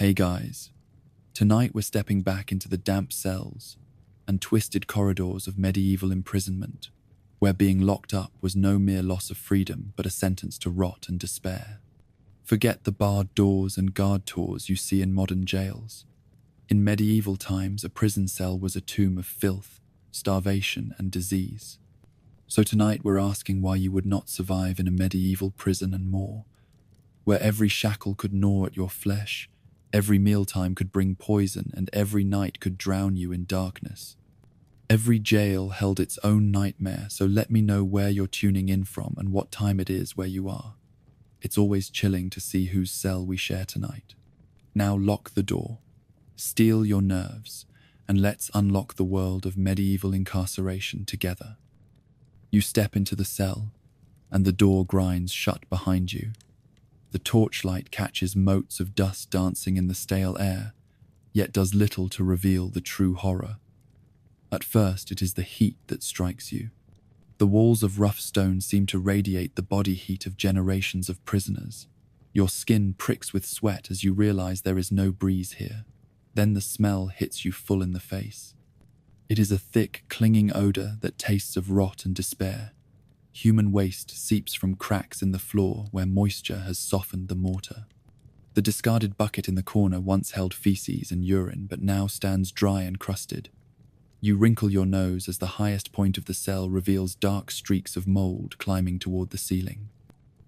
Hey guys, tonight we're stepping back into the damp cells and twisted corridors of medieval imprisonment, where being locked up was no mere loss of freedom but a sentence to rot and despair. Forget the barred doors and guard tours you see in modern jails. In medieval times, a prison cell was a tomb of filth, starvation, and disease. So tonight we're asking why you would not survive in a medieval prison and more, where every shackle could gnaw at your flesh, every mealtime could bring poison, and every night could drown you in darkness. Every jail held its own nightmare, so let me know where you're tuning in from and what time it is where you are. It's always chilling to see whose cell we share tonight. Now lock the door, steel your nerves, and let's unlock the world of medieval incarceration together. You step into the cell, and the door grinds shut behind you. The torchlight catches motes of dust dancing in the stale air, yet does little to reveal the true horror. At first, it is the heat that strikes you. The walls of rough stone seem to radiate the body heat of generations of prisoners. Your skin pricks with sweat as you realize there is no breeze here. Then the smell hits you full in the face. It is a thick, clinging odor that tastes of rot and despair. Human waste seeps from cracks in the floor where moisture has softened the mortar. The discarded bucket in the corner once held feces and urine, but now stands dry and crusted. You wrinkle your nose as the highest point of the cell reveals dark streaks of mold climbing toward the ceiling.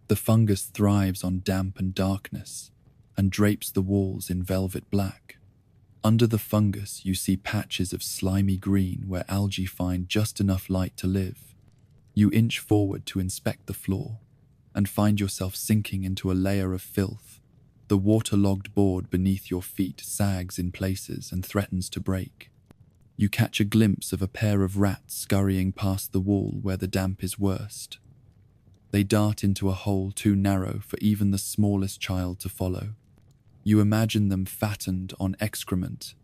The fungus thrives on damp and darkness, and drapes the walls in velvet black. Under the fungus, you see patches of slimy green where algae find just enough light to live. You inch forward to inspect the floor, and find yourself sinking into a layer of filth. The waterlogged board beneath your feet sags in places and threatens to break. You catch a glimpse of a pair of rats scurrying past the wall where the damp is worst. They dart into a hole too narrow for even the smallest child to follow. You imagine them fattened on excrement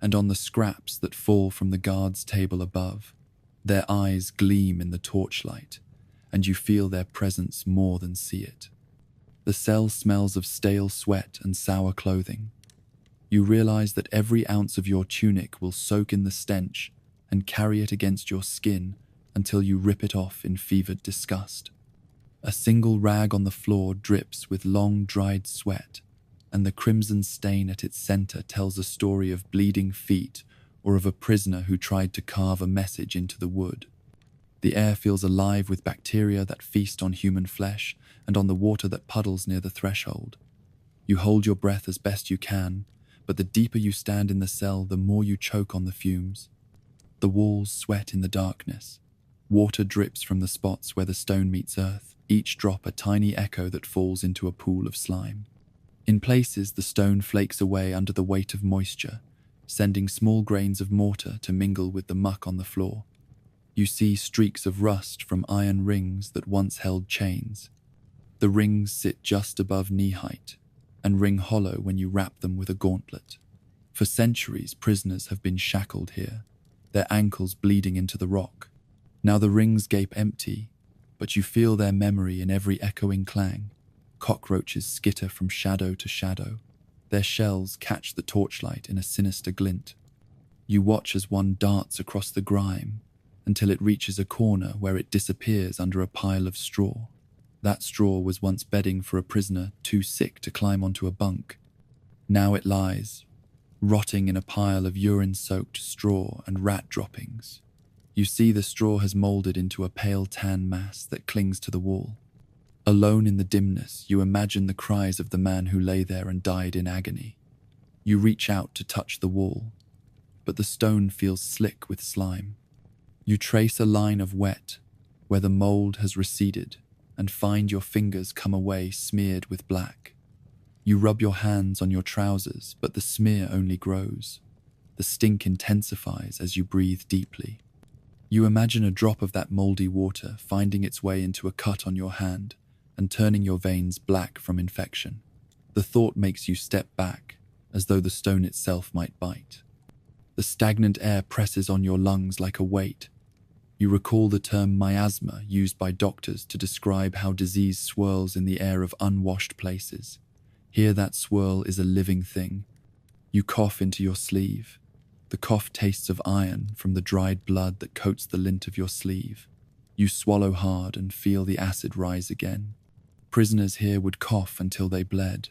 and on the scraps that fall from the guard's table above. Their eyes gleam in the torchlight, and you feel their presence more than see it. The cell smells of stale sweat and sour clothing. You realize that every ounce of your tunic will soak in the stench and carry it against your skin until you rip it off in fevered disgust. A single rag on the floor drips with long dried sweat, and the crimson stain at its center tells a story of bleeding feet or of a prisoner who tried to carve a message into the wood. The air feels alive with bacteria that feast on human flesh and on the water that puddles near the threshold. You hold your breath as best you can, but the deeper you stand in the cell, the more you choke on the fumes. The walls sweat in the darkness. Water drips from the spots where the stone meets earth, each drop a tiny echo that falls into a pool of slime. In places, the stone flakes away under the weight of moisture, sending small grains of mortar to mingle with the muck on the floor. You see streaks of rust from iron rings that once held chains. The rings sit just above knee height and ring hollow when you wrap them with a gauntlet. For centuries, prisoners have been shackled here, their ankles bleeding into the rock. Now the rings gape empty, but you feel their memory in every echoing clang. Cockroaches skitter from shadow to shadow. Their shells catch the torchlight in a sinister glint. You watch as one darts across the grime until it reaches a corner where it disappears under a pile of straw. That straw was once bedding for a prisoner too sick to climb onto a bunk. Now it lies, rotting in a pile of urine-soaked straw and rat droppings. You see the straw has molded into a pale tan mass that clings to the wall. Alone in the dimness, you imagine the cries of the man who lay there and died in agony. You reach out to touch the wall, but the stone feels slick with slime. You trace a line of wet where the mold has receded and find your fingers come away smeared with black. You rub your hands on your trousers, but the smear only grows. The stink intensifies as you breathe deeply. You imagine a drop of that moldy water finding its way into a cut on your hand and turning your veins black from infection. The thought makes you step back, as though the stone itself might bite. The stagnant air presses on your lungs like a weight. You recall the term miasma used by doctors to describe how disease swirls in the air of unwashed places. Here that swirl is a living thing, You cough into your sleeve. The cough tastes of iron from the dried blood that coats the lint of your sleeve. You swallow hard and feel the acid rise again. Prisoners here would cough until they bled,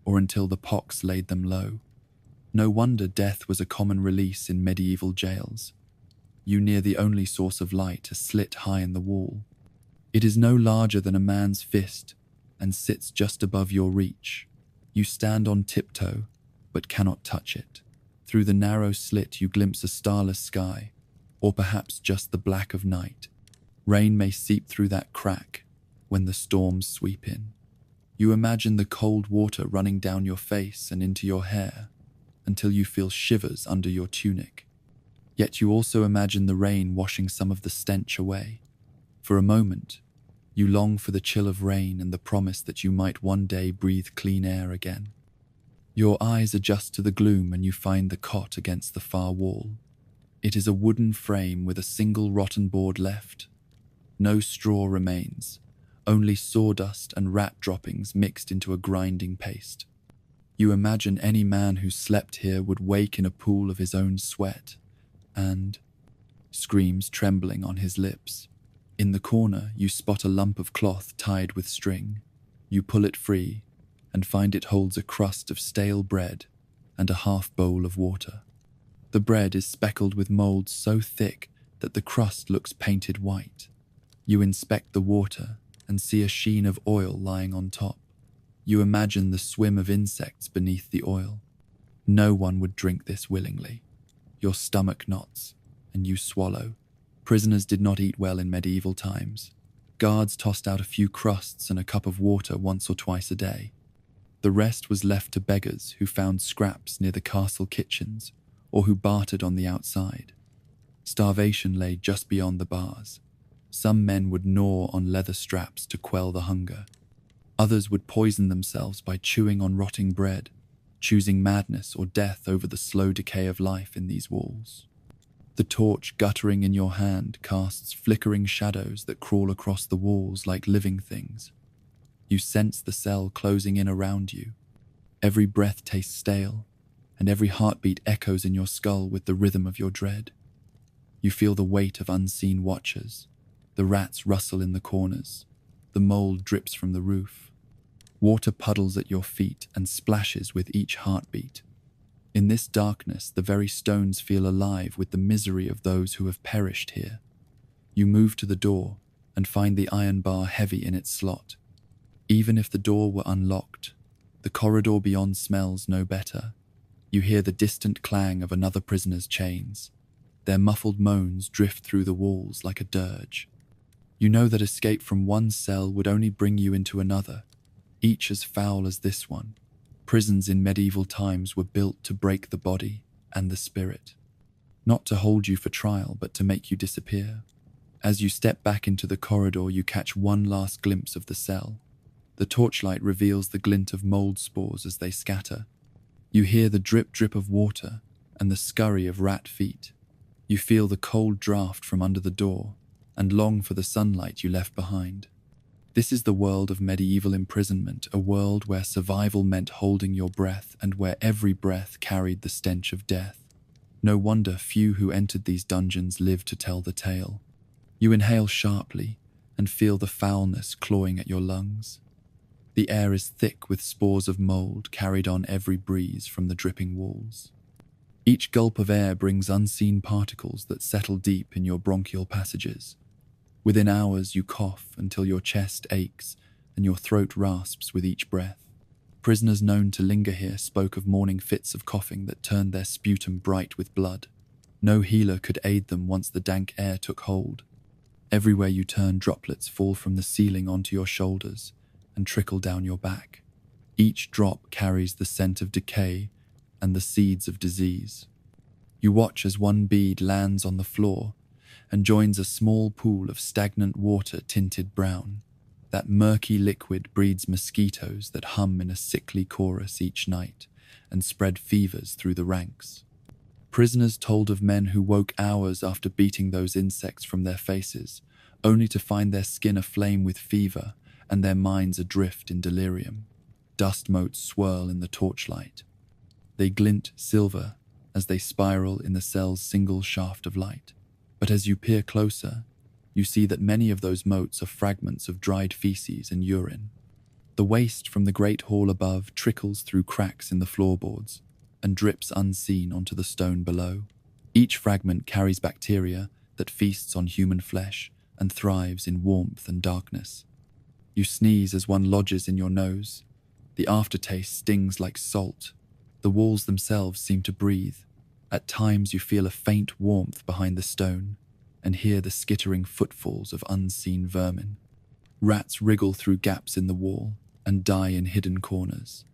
or until the pox laid them low. No wonder death was a common release in medieval jails. You near the only source of light, a slit high in the wall. It is no larger than a man's fist and sits just above your reach. You stand on tiptoe, but cannot touch it. Through the narrow slit you glimpse a starless sky, or perhaps just the black of night. Rain may seep through that crack when the storms sweep in. You imagine the cold water running down your face and into your hair until you feel shivers under your tunic. Yet you also imagine the rain washing some of the stench away. For a moment, you long for the chill of rain and the promise that you might one day breathe clean air again. Your eyes adjust to the gloom and you find the cot against the far wall. It is a wooden frame with a single rotten board left. No straw remains, only sawdust and rat droppings mixed into a grinding paste. You imagine any man who slept here would wake in a pool of his own sweat, and screams trembling on his lips. In the corner, you spot a lump of cloth tied with string. You pull it free and find it holds a crust of stale bread and a half bowl of water. The bread is speckled with mold so thick that the crust looks painted white. You inspect the water and see a sheen of oil lying on top. You imagine the swim of insects beneath the oil. No one would drink this willingly. Your stomach knots, and you swallow. Prisoners did not eat well in medieval times. Guards tossed out a few crusts and a cup of water once or twice a day. The rest was left to beggars who found scraps near the castle kitchens or who bartered on the outside. Starvation lay just beyond the bars. Some men would gnaw on leather straps to quell the hunger. Others would poison themselves by chewing on rotting bread, choosing madness or death over the slow decay of life in these walls. The torch guttering in your hand casts flickering shadows that crawl across the walls like living things. You sense the cell closing in around you. Every breath tastes stale, and every heartbeat echoes in your skull with the rhythm of your dread. You feel the weight of unseen watchers. The rats rustle in the corners. The mold drips from the roof. Water puddles at your feet and splashes with each heartbeat. In this darkness, the very stones feel alive with the misery of those who have perished here. You move to the door and find the iron bar heavy in its slot. Even if the door were unlocked, the corridor beyond smells no better. You hear the distant clang of another prisoner's chains. Their muffled moans drift through the walls like a dirge. You know that escape from one cell would only bring you into another, each as foul as this one. Prisons in medieval times were built to break the body and the spirit, not to hold you for trial, but to make you disappear. As you step back into the corridor, you catch one last glimpse of the cell. The torchlight reveals the glint of mold spores as they scatter. You hear the drip of water and the scurry of rat feet. You feel the cold draft from under the door and long for the sunlight you left behind. This is the world of medieval imprisonment, a world where survival meant holding your breath and where every breath carried the stench of death. No wonder few who entered these dungeons lived to tell the tale. You inhale sharply and feel the foulness clawing at your lungs. The air is thick with spores of mold carried on every breeze from the dripping walls. Each gulp of air brings unseen particles that settle deep in your bronchial passages. Within hours, you cough until your chest aches and your throat rasps with each breath. Prisoners known to linger here spoke of morning fits of coughing that turned their sputum bright with blood. No healer could aid them once the dank air took hold. Everywhere you turn, droplets fall from the ceiling onto your shoulders and trickle down your back. Each drop carries the scent of decay and the seeds of disease. You watch as one bead lands on the floor and joins a small pool of stagnant water tinted brown. That murky liquid breeds mosquitoes that hum in a sickly chorus each night and spread fevers through the ranks. Prisoners told of men who woke hours after beating those insects from their faces, only to find their skin aflame with fever and their minds adrift in delirium. Dust motes swirl in the torchlight. They glint silver as they spiral in the cell's single shaft of light. But as you peer closer, you see that many of those motes are fragments of dried feces and urine. The waste from the great hall above trickles through cracks in the floorboards and drips unseen onto the stone below. Each fragment carries bacteria that feasts on human flesh and thrives in warmth and darkness. You sneeze as one lodges in your nose. The aftertaste stings like salt. The walls themselves seem to breathe. At times you feel a faint warmth behind the stone and hear the skittering footfalls of unseen vermin. Rats wriggle through gaps in the wall and die in hidden corners.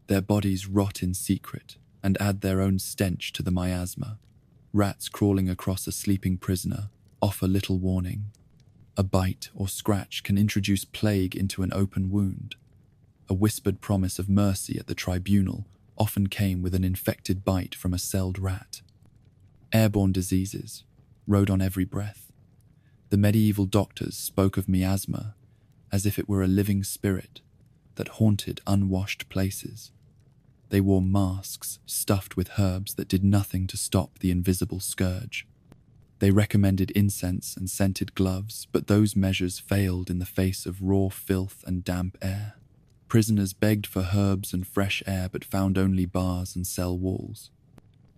Their bodies rot in secret and add their own stench to the miasma. Rats crawling across a sleeping prisoner offer little warning. A bite or scratch can introduce plague into an open wound. A whispered promise of mercy at the tribunal often came with an infected bite from a celled rat. Airborne diseases rode on every breath. The medieval doctors spoke of miasma as if it were a living spirit that haunted unwashed places. They wore masks stuffed with herbs that did nothing to stop the invisible scourge. They recommended incense and scented gloves, but those measures failed in the face of raw filth and damp air. Prisoners begged for herbs and fresh air but found only bars and cell walls.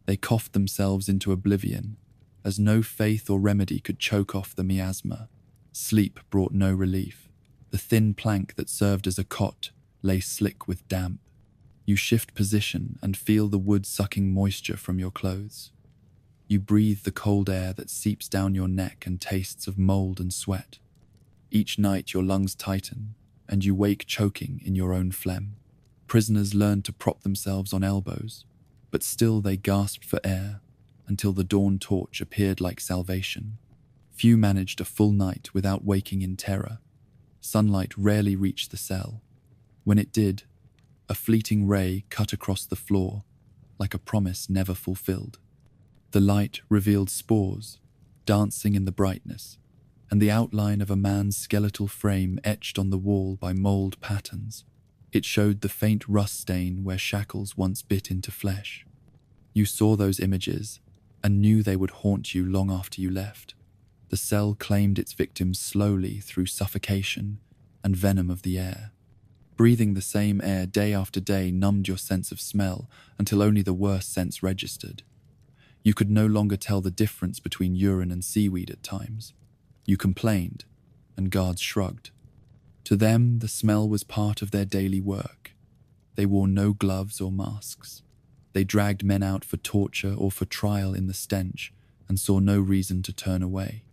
They coughed themselves into oblivion, as no faith or remedy could choke off the miasma. Sleep brought no relief. The thin plank that served as a cot lay slick with damp. You shift position and feel the wood sucking moisture from your clothes. You breathe the cold air that seeps down your neck and tastes of mold and sweat. Each night your lungs tighten, and you wake choking in your own phlegm. Prisoners learned to prop themselves on elbows, but still they gasped for air until the dawn torch appeared like salvation. Few managed a full night without waking in terror. Sunlight rarely reached the cell. When it did, a fleeting ray cut across the floor, like a promise never fulfilled. The light revealed spores, dancing in the brightness, and the outline of a man's skeletal frame etched on the wall by mold patterns. It showed the faint rust stain where shackles once bit into flesh. You saw those images and knew they would haunt you long after you left. The cell claimed its victims slowly through suffocation and venom of the air. Breathing the same air day after day numbed your sense of smell until only the worst sense registered. You could no longer tell the difference between urine and seaweed at times. You complained, and guards shrugged. To them, the smell was part of their daily work. They wore no gloves or masks. They dragged men out for torture or for trial in the stench and saw no reason to turn away.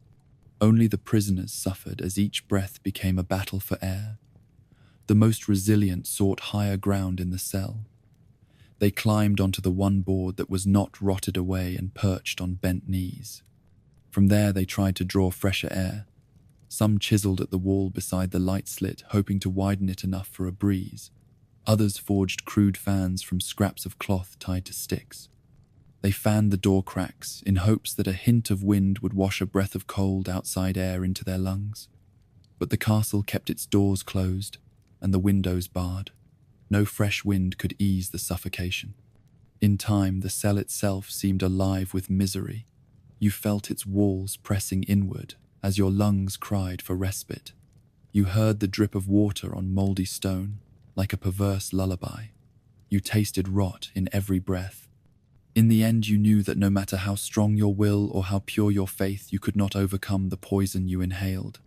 Only the prisoners suffered as each breath became a battle for air. The most resilient sought higher ground in the cell. They climbed onto the one board that was not rotted away and perched on bent knees. From there they tried to draw fresher air. Some chiseled at the wall beside the light slit, hoping to widen it enough for a breeze. Others forged crude fans from scraps of cloth tied to sticks. They fanned the door cracks in hopes that a hint of wind would wash a breath of cold outside air into their lungs. But the castle kept its doors closed and the windows barred. No fresh wind could ease the suffocation. In time, the cell itself seemed alive with misery. You felt its walls pressing inward as your lungs cried for respite. You heard the drip of water on mouldy stone, like a perverse lullaby. You tasted rot in every breath. In the end, you knew that no matter how strong your will or how pure your faith, you could not overcome the poison you inhaled.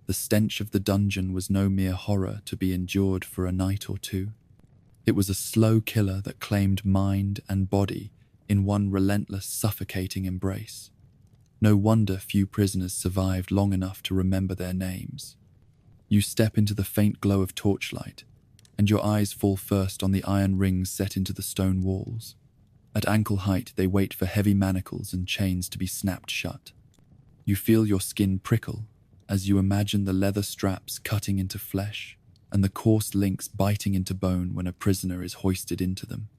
The stench of the dungeon was no mere horror to be endured for a night or two. It was a slow killer that claimed mind and body in one relentless, suffocating embrace. No wonder few prisoners survived long enough to remember their names. You step into the faint glow of torchlight, and your eyes fall first on the iron rings set into the stone walls. At ankle height, they wait for heavy manacles and chains to be snapped shut. You feel your skin prickle as you imagine the leather straps cutting into flesh and the coarse links biting into bone when a prisoner is hoisted into them.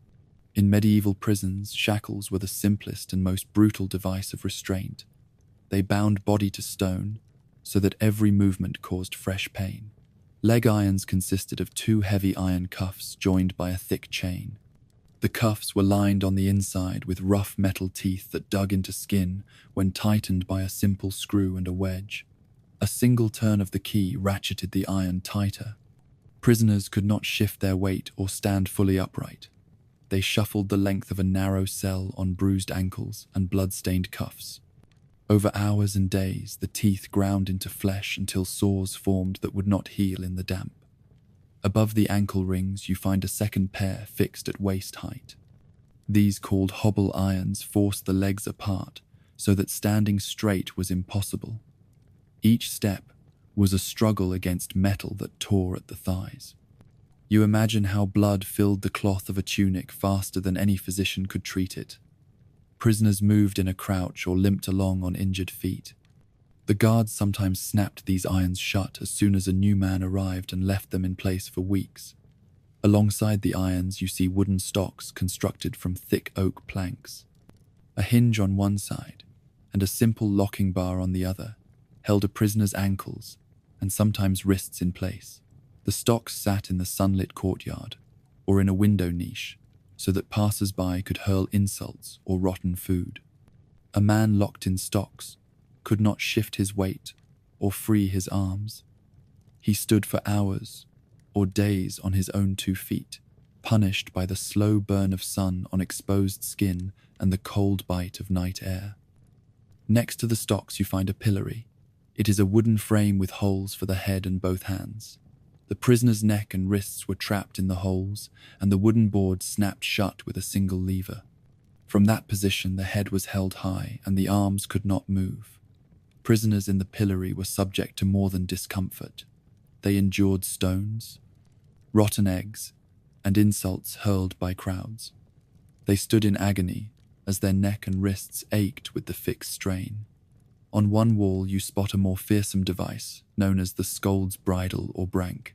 In medieval prisons, shackles were the simplest and most brutal device of restraint. They bound body to stone so that every movement caused fresh pain. Leg irons consisted of two heavy iron cuffs joined by a thick chain. The cuffs were lined on the inside with rough metal teeth that dug into skin when tightened by a simple screw and a wedge. A single turn of the key ratcheted the iron tighter. Prisoners could not shift their weight or stand fully upright. They shuffled the length of a narrow cell on bruised ankles and blood-stained cuffs. Over hours and days, the teeth ground into flesh until sores formed that would not heal in the damp. Above the ankle rings, you find a second pair fixed at waist height. These, called hobble irons, forced the legs apart so that standing straight was impossible. Each step was a struggle against metal that tore at the thighs. You imagine how blood filled the cloth of a tunic faster than any physician could treat it. Prisoners moved in a crouch or limped along on injured feet. The guards sometimes snapped these irons shut as soon as a new man arrived and left them in place for weeks. Alongside the irons, you see wooden stocks constructed from thick oak planks. A hinge on one side and a simple locking bar on the other held a prisoner's ankles and sometimes wrists in place. The stocks sat in the sunlit courtyard or in a window niche so that passers-by could hurl insults or rotten food. A man locked in stocks could not shift his weight or free his arms. He stood for hours or days on his own 2 feet, punished by the slow burn of sun on exposed skin and the cold bite of night air. Next to the stocks you find a pillory. It is a wooden frame with holes for the head and both hands. The prisoner's neck and wrists were trapped in the holes, and the wooden board snapped shut with a single lever. From that position, the head was held high, and the arms could not move. Prisoners in the pillory were subject to more than discomfort. They endured stones, rotten eggs, and insults hurled by crowds. They stood in agony as their neck and wrists ached with the fixed strain. On one wall you spot a more fearsome device known as the scold's bridle or brank.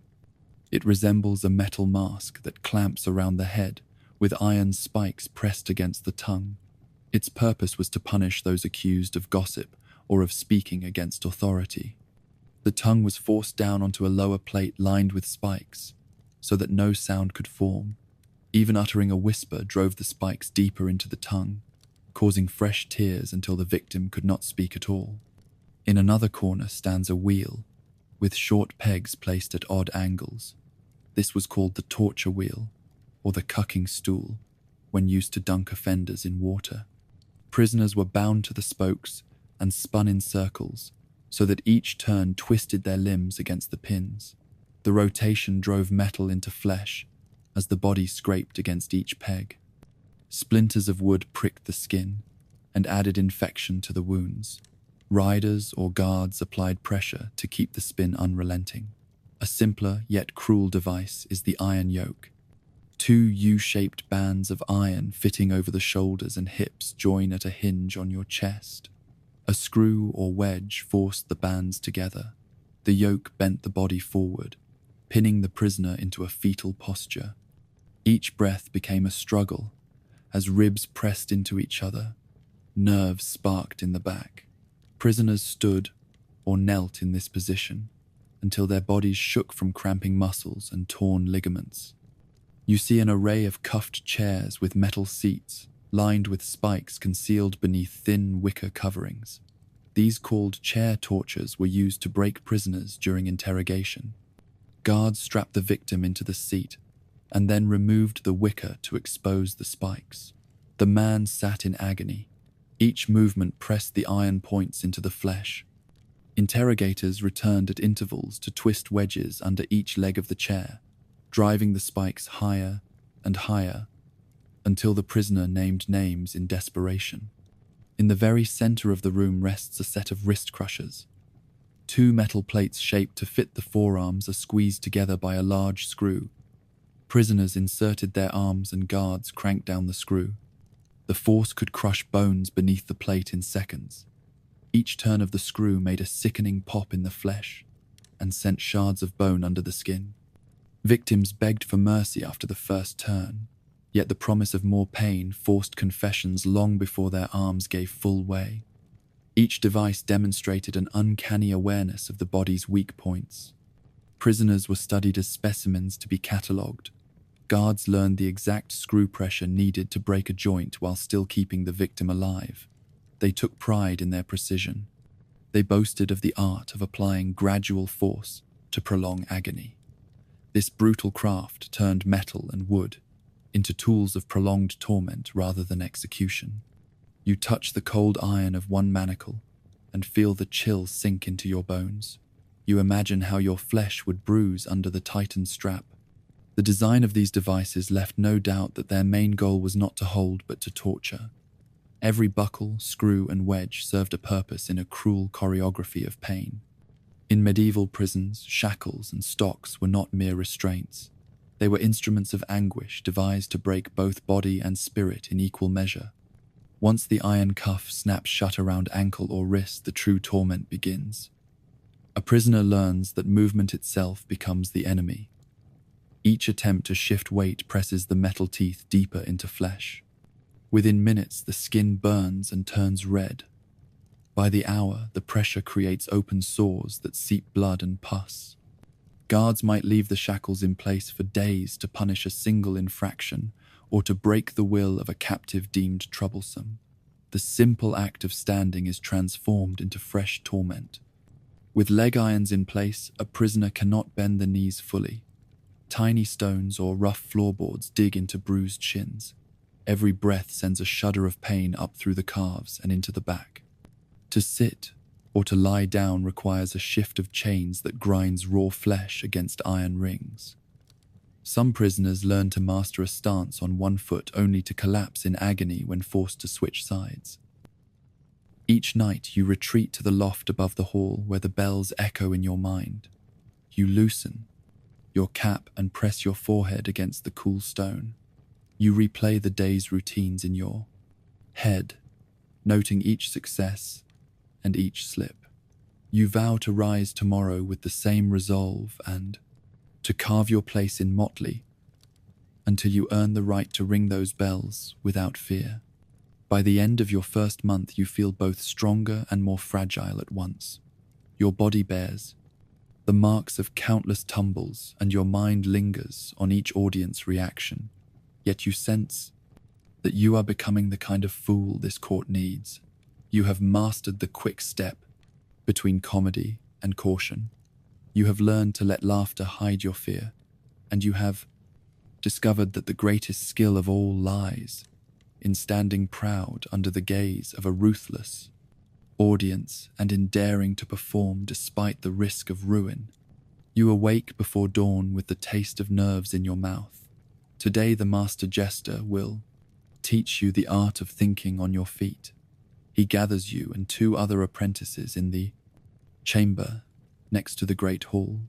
It resembles a metal mask that clamps around the head with iron spikes pressed against the tongue. Its purpose was to punish those accused of gossip or of speaking against authority. The tongue was forced down onto a lower plate lined with spikes so that no sound could form. Even uttering a whisper drove the spikes deeper into the tongue, causing fresh tears until the victim could not speak at all. In another corner stands a wheel, with short pegs placed at odd angles. This was called the torture wheel, or the cucking stool, when used to dunk offenders in water. Prisoners were bound to the spokes and spun in circles, so that each turn twisted their limbs against the pins. The rotation drove metal into flesh as the body scraped against each peg. Splinters of wood pricked the skin and added infection to the wounds. Riders or guards applied pressure to keep the spin unrelenting. A simpler yet cruel device is the iron yoke. 2 U-shaped bands of iron fitting over the shoulders and hips join at a hinge on your chest. A screw or wedge forced the bands together. The yoke bent the body forward, pinning the prisoner into a fetal posture. Each breath became a struggle as ribs pressed into each other. Nerves sparked in the back. Prisoners stood or knelt in this position until their bodies shook from cramping muscles and torn ligaments. You see an array of cuffed chairs with metal seats lined with spikes concealed beneath thin wicker coverings. These, called chair tortures, were used to break prisoners during interrogation. Guards strapped the victim into the seat and then removed the wicker to expose the spikes. The man sat in agony. Each movement pressed the iron points into the flesh. Interrogators returned at intervals to twist wedges under each leg of the chair, driving the spikes higher and higher until the prisoner named names in desperation. In the very center of the room rests a set of wrist crushers. 2 metal plates shaped to fit the forearms are squeezed together by a large screw. Prisoners inserted their arms and guards cranked down the screw. The force could crush bones beneath the plate in seconds. Each turn of the screw made a sickening pop in the flesh and sent shards of bone under the skin. Victims begged for mercy after the first turn, yet the promise of more pain forced confessions long before their arms gave full way. Each device demonstrated an uncanny awareness of the body's weak points. Prisoners were studied as specimens to be catalogued, Guards learned the exact screw pressure needed to break a joint while still keeping the victim alive. They took pride in their precision. They boasted of the art of applying gradual force to prolong agony. This brutal craft turned metal and wood into tools of prolonged torment rather than execution. You touch the cold iron of one manacle and feel the chill sink into your bones. You imagine how your flesh would bruise under the tightened strap. The design of these devices left no doubt that their main goal was not to hold but to torture. Every buckle, screw, and wedge served a purpose in a cruel choreography of pain. In medieval prisons, shackles and stocks were not mere restraints. They were instruments of anguish devised to break both body and spirit in equal measure. Once the iron cuff snaps shut around ankle or wrist, the true torment begins. A prisoner learns that movement itself becomes the enemy. Each attempt to shift weight presses the metal teeth deeper into flesh. Within minutes, the skin burns and turns red. By the hour, the pressure creates open sores that seep blood and pus. Guards might leave the shackles in place for days to punish a single infraction or to break the will of a captive deemed troublesome. The simple act of standing is transformed into fresh torment. With leg irons in place, a prisoner cannot bend the knees fully. Tiny stones or rough floorboards dig into bruised shins. Every breath sends a shudder of pain up through the calves and into the back. To sit or to lie down requires a shift of chains that grinds raw flesh against iron rings. Some prisoners learn to master a stance on one foot only to collapse in agony when forced to switch sides. Each night you retreat to the loft above the hall where the bells echo in your mind. You loosen your cap and press your forehead against the cool stone. You replay the day's routines in your head, noting each success and each slip. You vow to rise tomorrow with the same resolve and to carve your place in motley until you earn the right to ring those bells without fear. By the end of your first month, you feel both stronger and more fragile at once. Your body bears the marks of countless tumbles and your mind lingers on each audience reaction. Yet you sense that you are becoming the kind of fool this court needs. You have mastered the quick step between comedy and caution. You have learned to let laughter hide your fear, and you have discovered that the greatest skill of all lies in standing proud under the gaze of a ruthless audience and in daring to perform despite the risk of ruin. You awake before dawn with the taste of nerves in your mouth. Today the master jester will teach you the art of thinking on your feet. He gathers you and two other apprentices in the chamber next to the great hall.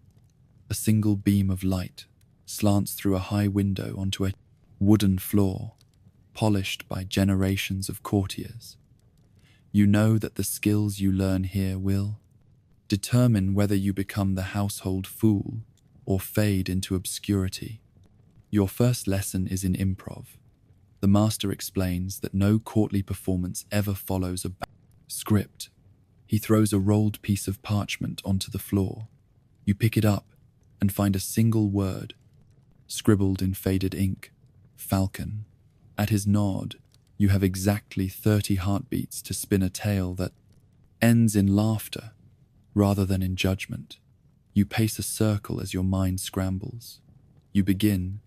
A single beam of light slants through a high window onto a wooden floor, polished by generations of courtiers. You know that the skills you learn here will determine whether you become the household fool or fade into obscurity. Your first lesson is in improv. The master explains that no courtly performance ever follows a script. He throws a rolled piece of parchment onto the floor. You pick it up and find a single word, scribbled in faded ink: Falcon. At his nod, you have exactly 30 heartbeats to spin a tale that ends in laughter rather than in judgment. You pace a circle as your mind scrambles. You begin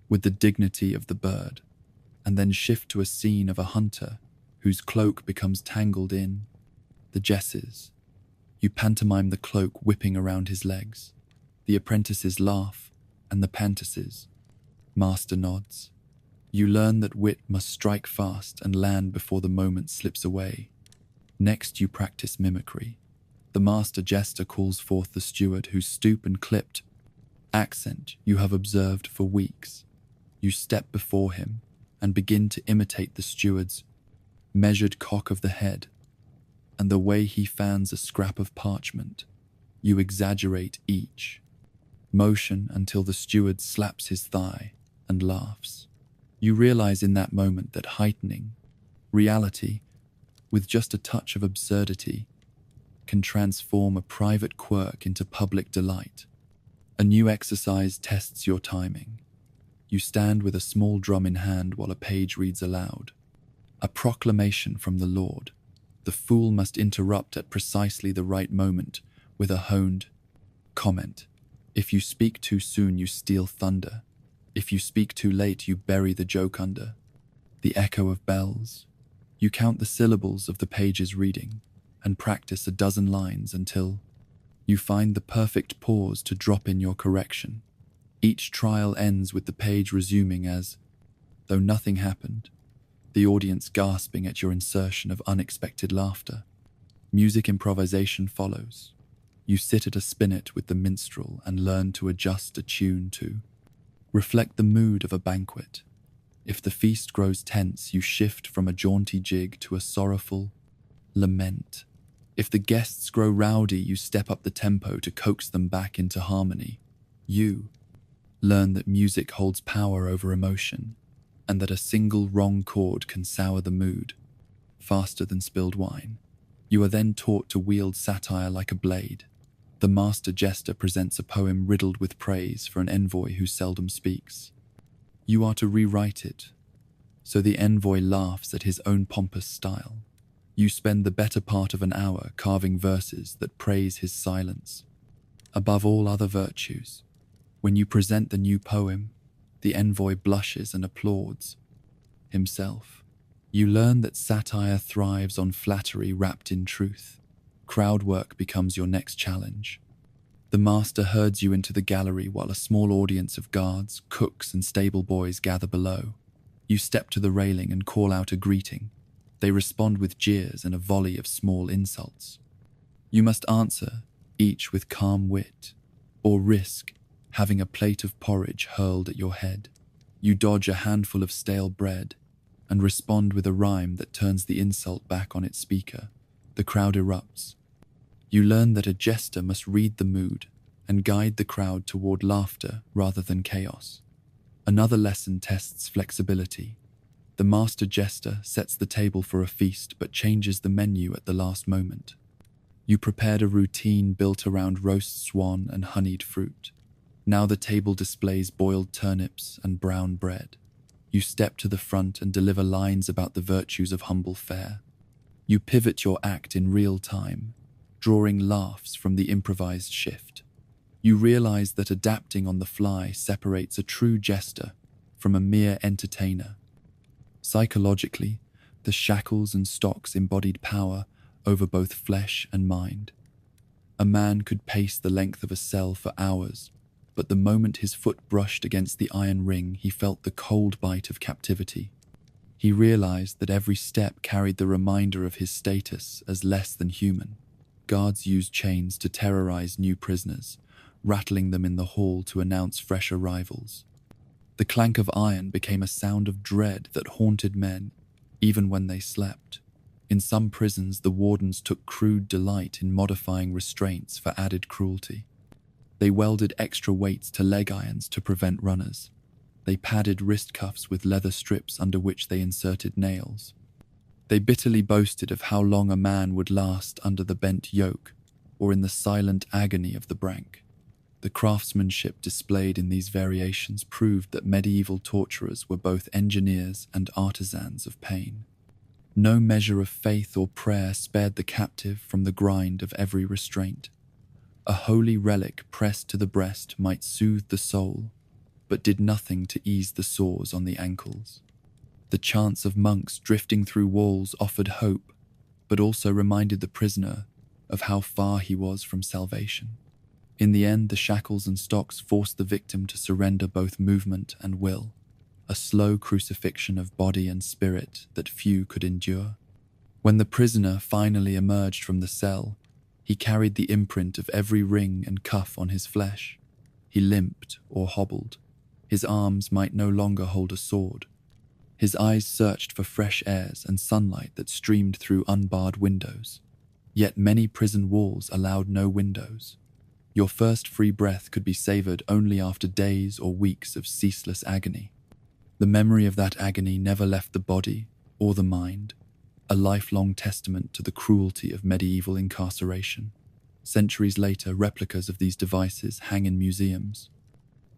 with the dignity of the bird, and then shift to a scene of a hunter whose cloak becomes tangled in the jesses. You pantomime the cloak whipping around his legs. The apprentices laugh, and the pantises. Master nods. You learn that wit must strike fast and land before the moment slips away. Next you practice mimicry. The master jester calls forth the steward whose stoop and clipped accent you have observed for weeks. You step before him and begin to imitate the steward's measured cock of the head and the way he fans a scrap of parchment. You exaggerate each motion until the steward slaps his thigh and laughs. You realize in that moment that heightening reality with just a touch of absurdity can transform a private quirk into public delight. A new exercise tests your timing. You stand with a small drum in hand while a page reads aloud. A proclamation from the Lord. The fool must interrupt at precisely the right moment with a honed comment. If you speak too soon, you steal thunder. If you speak too late, you bury the joke under. The echo of bells. You count the syllables of the page's reading and practice a dozen lines until you find the perfect pause to drop in your correction. Each trial ends with the page resuming as though nothing happened, the audience gasping at your insertion of unexpected laughter. Music improvisation follows. You sit at a spinet with the minstrel and learn to adjust a tune to reflect the mood of a banquet. If the feast grows tense, you shift from a jaunty jig to a sorrowful lament. If the guests grow rowdy, you step up the tempo to coax them back into harmony. You learn that music holds power over emotion, and that a single wrong chord can sour the mood faster than spilled wine. You are then taught to wield satire like a blade. The master jester presents a poem riddled with praise for an envoy who seldom speaks. You are to rewrite it, so the envoy laughs at his own pompous style. You spend the better part of an hour carving verses that praise his silence. Above all other virtues, when you present the new poem, the envoy blushes and applauds himself. You learn that satire thrives on flattery wrapped in truth. Crowd work becomes your next challenge. The master herds you into the gallery while a small audience of guards, cooks, and stable boys gather below. You step to the railing and call out a greeting. They respond with jeers and a volley of small insults. You must answer, each with calm wit, or risk having a plate of porridge hurled at your head. You dodge a handful of stale bread and respond with a rhyme that turns the insult back on its speaker. The crowd erupts. You learn that a jester must read the mood and guide the crowd toward laughter rather than chaos. Another lesson tests flexibility. The master jester sets the table for a feast but changes the menu at the last moment. You prepared a routine built around roast swan and honeyed fruit. Now the table displays boiled turnips and brown bread. You step to the front and deliver lines about the virtues of humble fare. You pivot your act in real time, drawing laughs from the improvised shift. You realize that adapting on the fly separates a true jester from a mere entertainer. Psychologically, the shackles and stocks embodied power over both flesh and mind. A man could pace the length of a cell for hours, but the moment his foot brushed against the iron ring, he felt the cold bite of captivity. He realized that every step carried the reminder of his status as less than human. Guards used chains to terrorize new prisoners, rattling them in the hall to announce fresh arrivals. The clank of iron became a sound of dread that haunted men, even when they slept. In some prisons, the wardens took crude delight in modifying restraints for added cruelty. They welded extra weights to leg irons to prevent runners. They padded wrist cuffs with leather strips under which they inserted nails. They bitterly boasted of how long a man would last under the bent yoke or in the silent agony of the brank. The craftsmanship displayed in these variations proved that medieval torturers were both engineers and artisans of pain. No measure of faith or prayer spared the captive from the grind of every restraint. A holy relic pressed to the breast might soothe the soul, but did nothing to ease the sores on the ankles. The chants of monks drifting through walls offered hope, but also reminded the prisoner of how far he was from salvation. In the end, the shackles and stocks forced the victim to surrender both movement and will, a slow crucifixion of body and spirit that few could endure. When the prisoner finally emerged from the cell, he carried the imprint of every ring and cuff on his flesh. He limped or hobbled. His arms might no longer hold a sword. His eyes searched for fresh airs and sunlight that streamed through unbarred windows. Yet many prison walls allowed no windows. Your first free breath could be savored only after days or weeks of ceaseless agony. The memory of that agony never left the body or the mind, a lifelong testament to the cruelty of medieval incarceration. Centuries later, replicas of these devices hang in museums.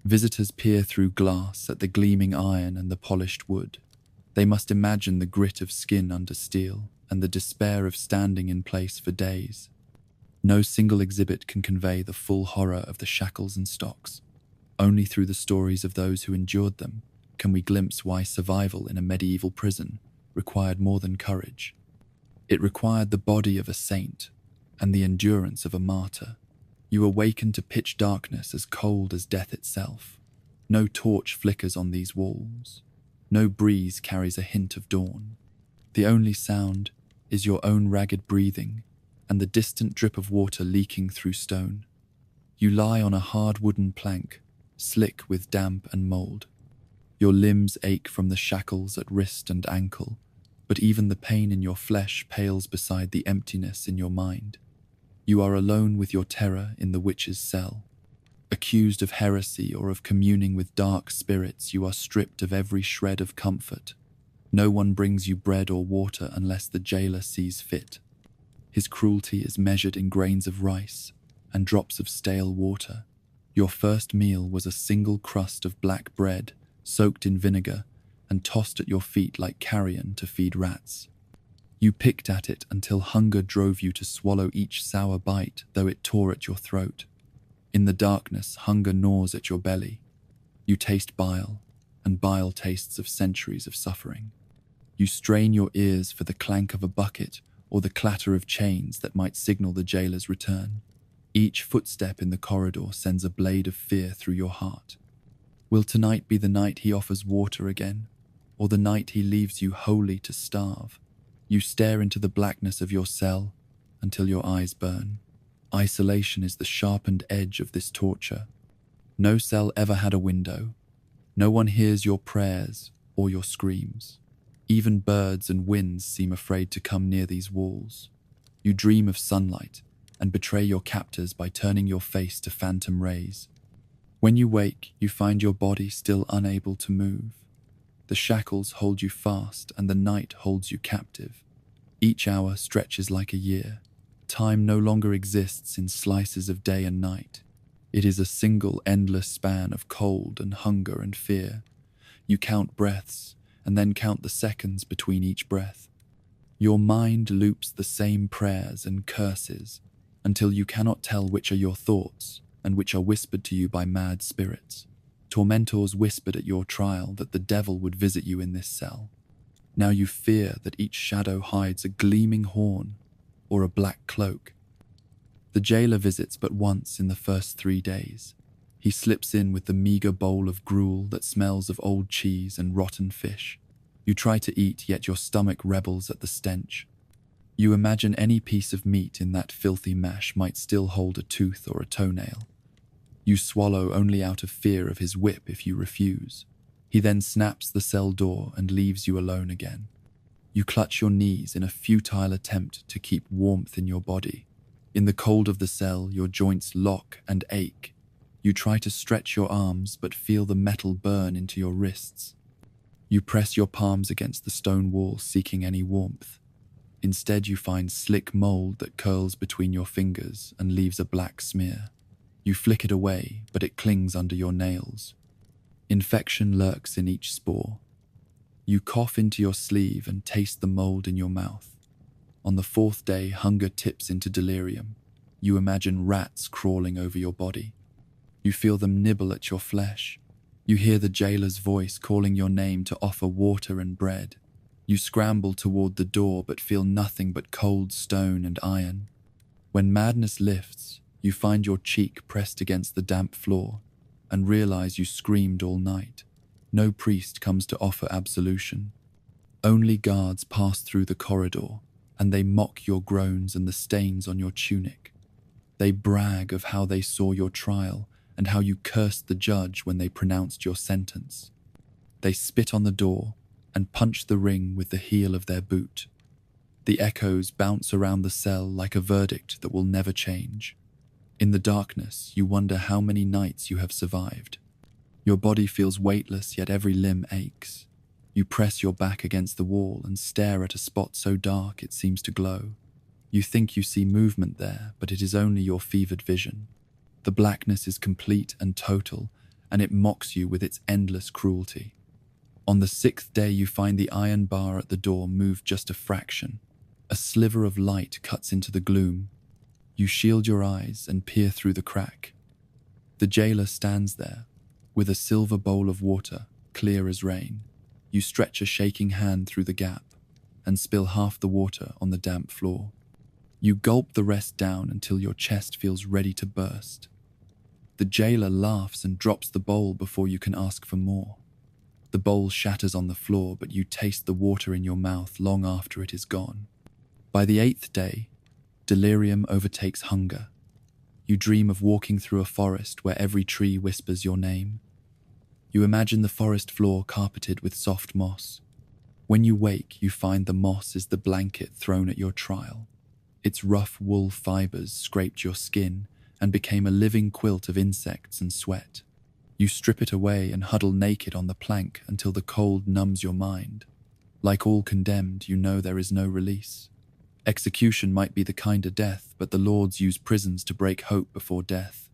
Visitors peer through glass at the gleaming iron and the polished wood. They must imagine the grit of skin under steel and the despair of standing in place for days. No single exhibit can convey the full horror of the shackles and stocks. Only through the stories of those who endured them can we glimpse why survival in a medieval prison required more than courage. It required the body of a saint and the endurance of a martyr. You awaken to pitch darkness as cold as death itself. No torch flickers on these walls. No breeze carries a hint of dawn. The only sound is your own ragged breathing and the distant drip of water leaking through stone. You lie on a hard wooden plank, slick with damp and mold. Your limbs ache from the shackles at wrist and ankle, but even the pain in your flesh pales beside the emptiness in your mind. You are alone with your terror in the witch's cell. Accused of heresy or of communing with dark spirits, you are stripped of every shred of comfort. No one brings you bread or water unless the jailer sees fit. His cruelty is measured in grains of rice and drops of stale water. Your first meal was a single crust of black bread, soaked in vinegar and tossed at your feet like carrion to feed rats. You picked at it until hunger drove you to swallow each sour bite, though it tore at your throat. In the darkness, hunger gnaws at your belly. You taste bile, and bile tastes of centuries of suffering. You strain your ears for the clank of a bucket or the clatter of chains that might signal the jailer's return. Each footstep in the corridor sends a blade of fear through your heart. Will tonight be the night he offers water again, or the night he leaves you wholly to starve? You stare into the blackness of your cell until your eyes burn. Isolation is the sharpened edge of this torture. No cell ever had a window. No one hears your prayers or your screams. Even birds and winds seem afraid to come near these walls. You dream of sunlight and betray your captors by turning your face to phantom rays. When you wake, you find your body still unable to move. The shackles hold you fast and the night holds you captive. Each hour stretches like a year. Time no longer exists in slices of day and night. It is a single endless span of cold and hunger and fear. You count breaths and then count the seconds between each breath. Your mind loops the same prayers and curses until you cannot tell which are your thoughts and which are whispered to you by mad spirits. Tormentors whispered at your trial that the devil would visit you in this cell. Now you fear that each shadow hides a gleaming horn or a black cloak. The jailer visits but once in the first 3 days. He slips in with the meager bowl of gruel that smells of old cheese and rotten fish. You try to eat, yet your stomach rebels at the stench. You imagine any piece of meat in that filthy mash might still hold a tooth or a toenail. You swallow only out of fear of his whip if you refuse. He then snaps the cell door and leaves you alone again. You clutch your knees in a futile attempt to keep warmth in your body. In the cold of the cell, your joints lock and ache. You try to stretch your arms but feel the metal burn into your wrists. You press your palms against the stone wall seeking any warmth. Instead, you find slick mold that curls between your fingers and leaves a black smear. You flick it away, but it clings under your nails. Infection lurks in each spore. You cough into your sleeve and taste the mold in your mouth. On the 4th day, hunger tips into delirium. You imagine rats crawling over your body. You feel them nibble at your flesh. You hear the jailer's voice calling your name to offer water and bread. You scramble toward the door but feel nothing but cold stone and iron. When madness lifts, you find your cheek pressed against the damp floor and realize you screamed all night. No priest comes to offer absolution. Only guards pass through the corridor, and they mock your groans and the stains on your tunic. They brag of how they saw your trial and how you cursed the judge when they pronounced your sentence. They spit on the door and punch the ring with the heel of their boot. The echoes bounce around the cell like a verdict that will never change. In the darkness, you wonder how many nights you have survived. Your body feels weightless, yet every limb aches. You press your back against the wall and stare at a spot so dark it seems to glow. You think you see movement there, but it is only your fevered vision. The blackness is complete and total, and it mocks you with its endless cruelty. On the 6th day, you find the iron bar at the door moved just a fraction. A sliver of light cuts into the gloom. You shield your eyes and peer through the crack. The jailer stands there, with a silver bowl of water, clear as rain. You stretch a shaking hand through the gap and spill half the water on the damp floor. You gulp the rest down until your chest feels ready to burst. The jailer laughs and drops the bowl before you can ask for more. The bowl shatters on the floor, but you taste the water in your mouth long after it is gone. By the 8th day, delirium overtakes hunger. You dream of walking through a forest where every tree whispers your name. You imagine the forest floor carpeted with soft moss. When you wake, you find the moss is the blanket thrown at your trial. Its rough wool fibers scraped your skin and became a living quilt of insects and sweat. You strip it away and huddle naked on the plank until the cold numbs your mind. Like all condemned, you know there is no release. Execution might be the kinder death, but the lords use prisons to break hope before death.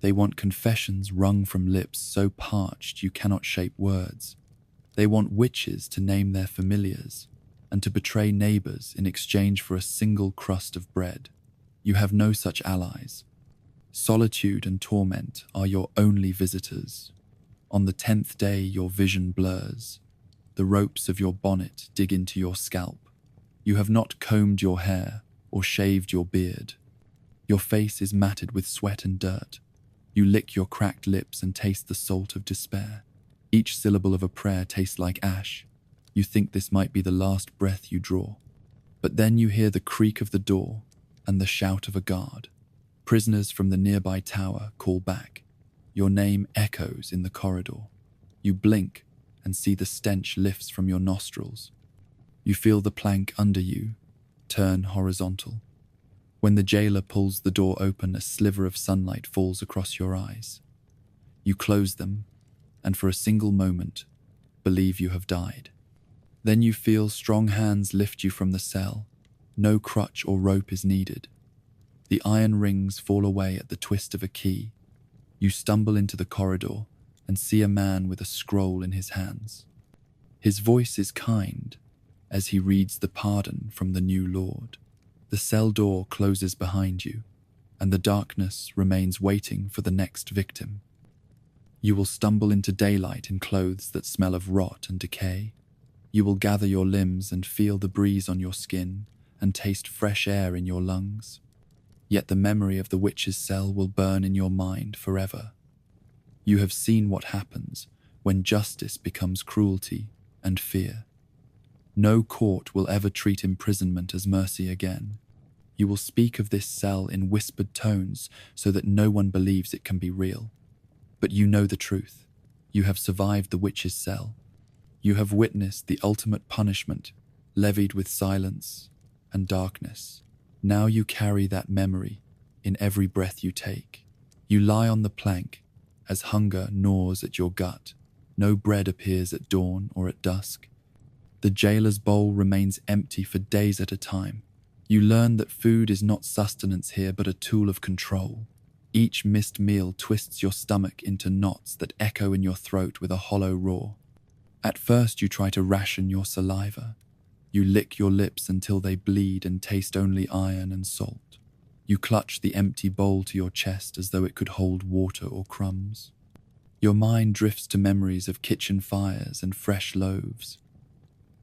They want confessions wrung from lips so parched you cannot shape words. They want witches to name their familiars and to betray neighbors in exchange for a single crust of bread. You have no such allies. Solitude and torment are your only visitors. On the 10th day, your vision blurs. The ropes of your bonnet dig into your scalp. You have not combed your hair or shaved your beard. Your face is matted with sweat and dirt. You lick your cracked lips and taste the salt of despair. Each syllable of a prayer tastes like ash. You think this might be the last breath you draw. But then you hear the creak of the door and the shout of a guard. Prisoners from the nearby tower call back. Your name echoes in the corridor. You blink and see the stench lifts from your nostrils. You feel the plank under you turn horizontal. When the jailer pulls the door open, a sliver of sunlight falls across your eyes. You close them, and for a single moment, believe you have died. Then you feel strong hands lift you from the cell. No crutch or rope is needed. The iron rings fall away at the twist of a key. You stumble into the corridor and see a man with a scroll in his hands. His voice is kind as he reads the pardon from the new Lord. The cell door closes behind you, and the darkness remains waiting for the next victim. You will stumble into daylight in clothes that smell of rot and decay. You will gather your limbs and feel the breeze on your skin and taste fresh air in your lungs. Yet the memory of the witch's cell will burn in your mind forever. You have seen what happens when justice becomes cruelty and fear. No court will ever treat imprisonment as mercy again. You will speak of this cell in whispered tones so that no one believes it can be real. But you know the truth. You have survived the witch's cell. You have witnessed the ultimate punishment, levied with silence and darkness. Now you carry that memory in every breath you take. You lie on the plank as hunger gnaws at your gut. No bread appears at dawn or at dusk. The jailer's bowl remains empty for days at a time. You learn that food is not sustenance here, but a tool of control. Each missed meal twists your stomach into knots that echo in your throat with a hollow roar. At first, you try to ration your saliva. You lick your lips until they bleed and taste only iron and salt. You clutch the empty bowl to your chest as though it could hold water or crumbs. Your mind drifts to memories of kitchen fires and fresh loaves.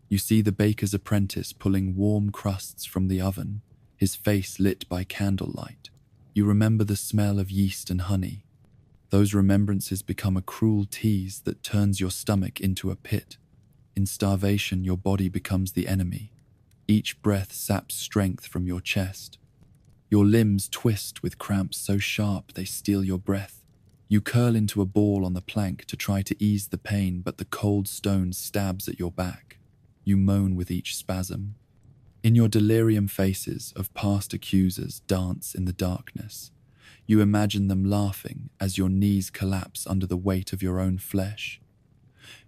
You see the baker's apprentice pulling warm crusts from the oven, his face lit by candlelight. You remember the smell of yeast and honey. Those remembrances become a cruel tease that turns your stomach into a pit. In starvation, your body becomes the enemy. Each breath saps strength from your chest. Your limbs twist with cramps so sharp they steal your breath. You curl into a ball on the plank to try to ease the pain, but the cold stone stabs at your back. You moan with each spasm. In your delirium, faces of past accusers dance in the darkness. You imagine them laughing as your knees collapse under the weight of your own flesh.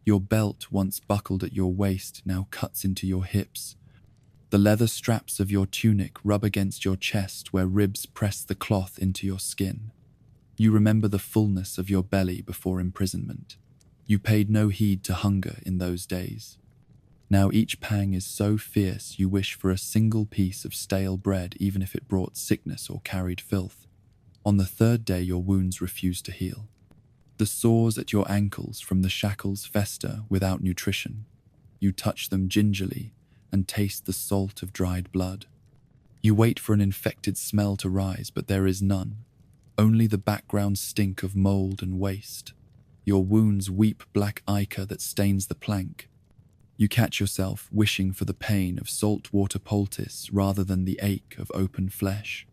Your belt, once buckled at your waist, now cuts into your hips. The leather straps of your tunic rub against your chest where ribs press the cloth into your skin. You remember the fullness of your belly before imprisonment. You paid no heed to hunger in those days. Now each pang is so fierce you wish for a single piece of stale bread, even if it brought sickness or carried filth. On the third day your wounds refuse to heal. The sores at your ankles from the shackles fester without nutrition. You touch them gingerly and taste the salt of dried blood. You wait for an infected smell to rise, but there is none. Only the background stink of mold and waste. Your wounds weep black ichor that stains the plank. You catch yourself wishing for the pain of salt water poultice rather than the ache of open flesh.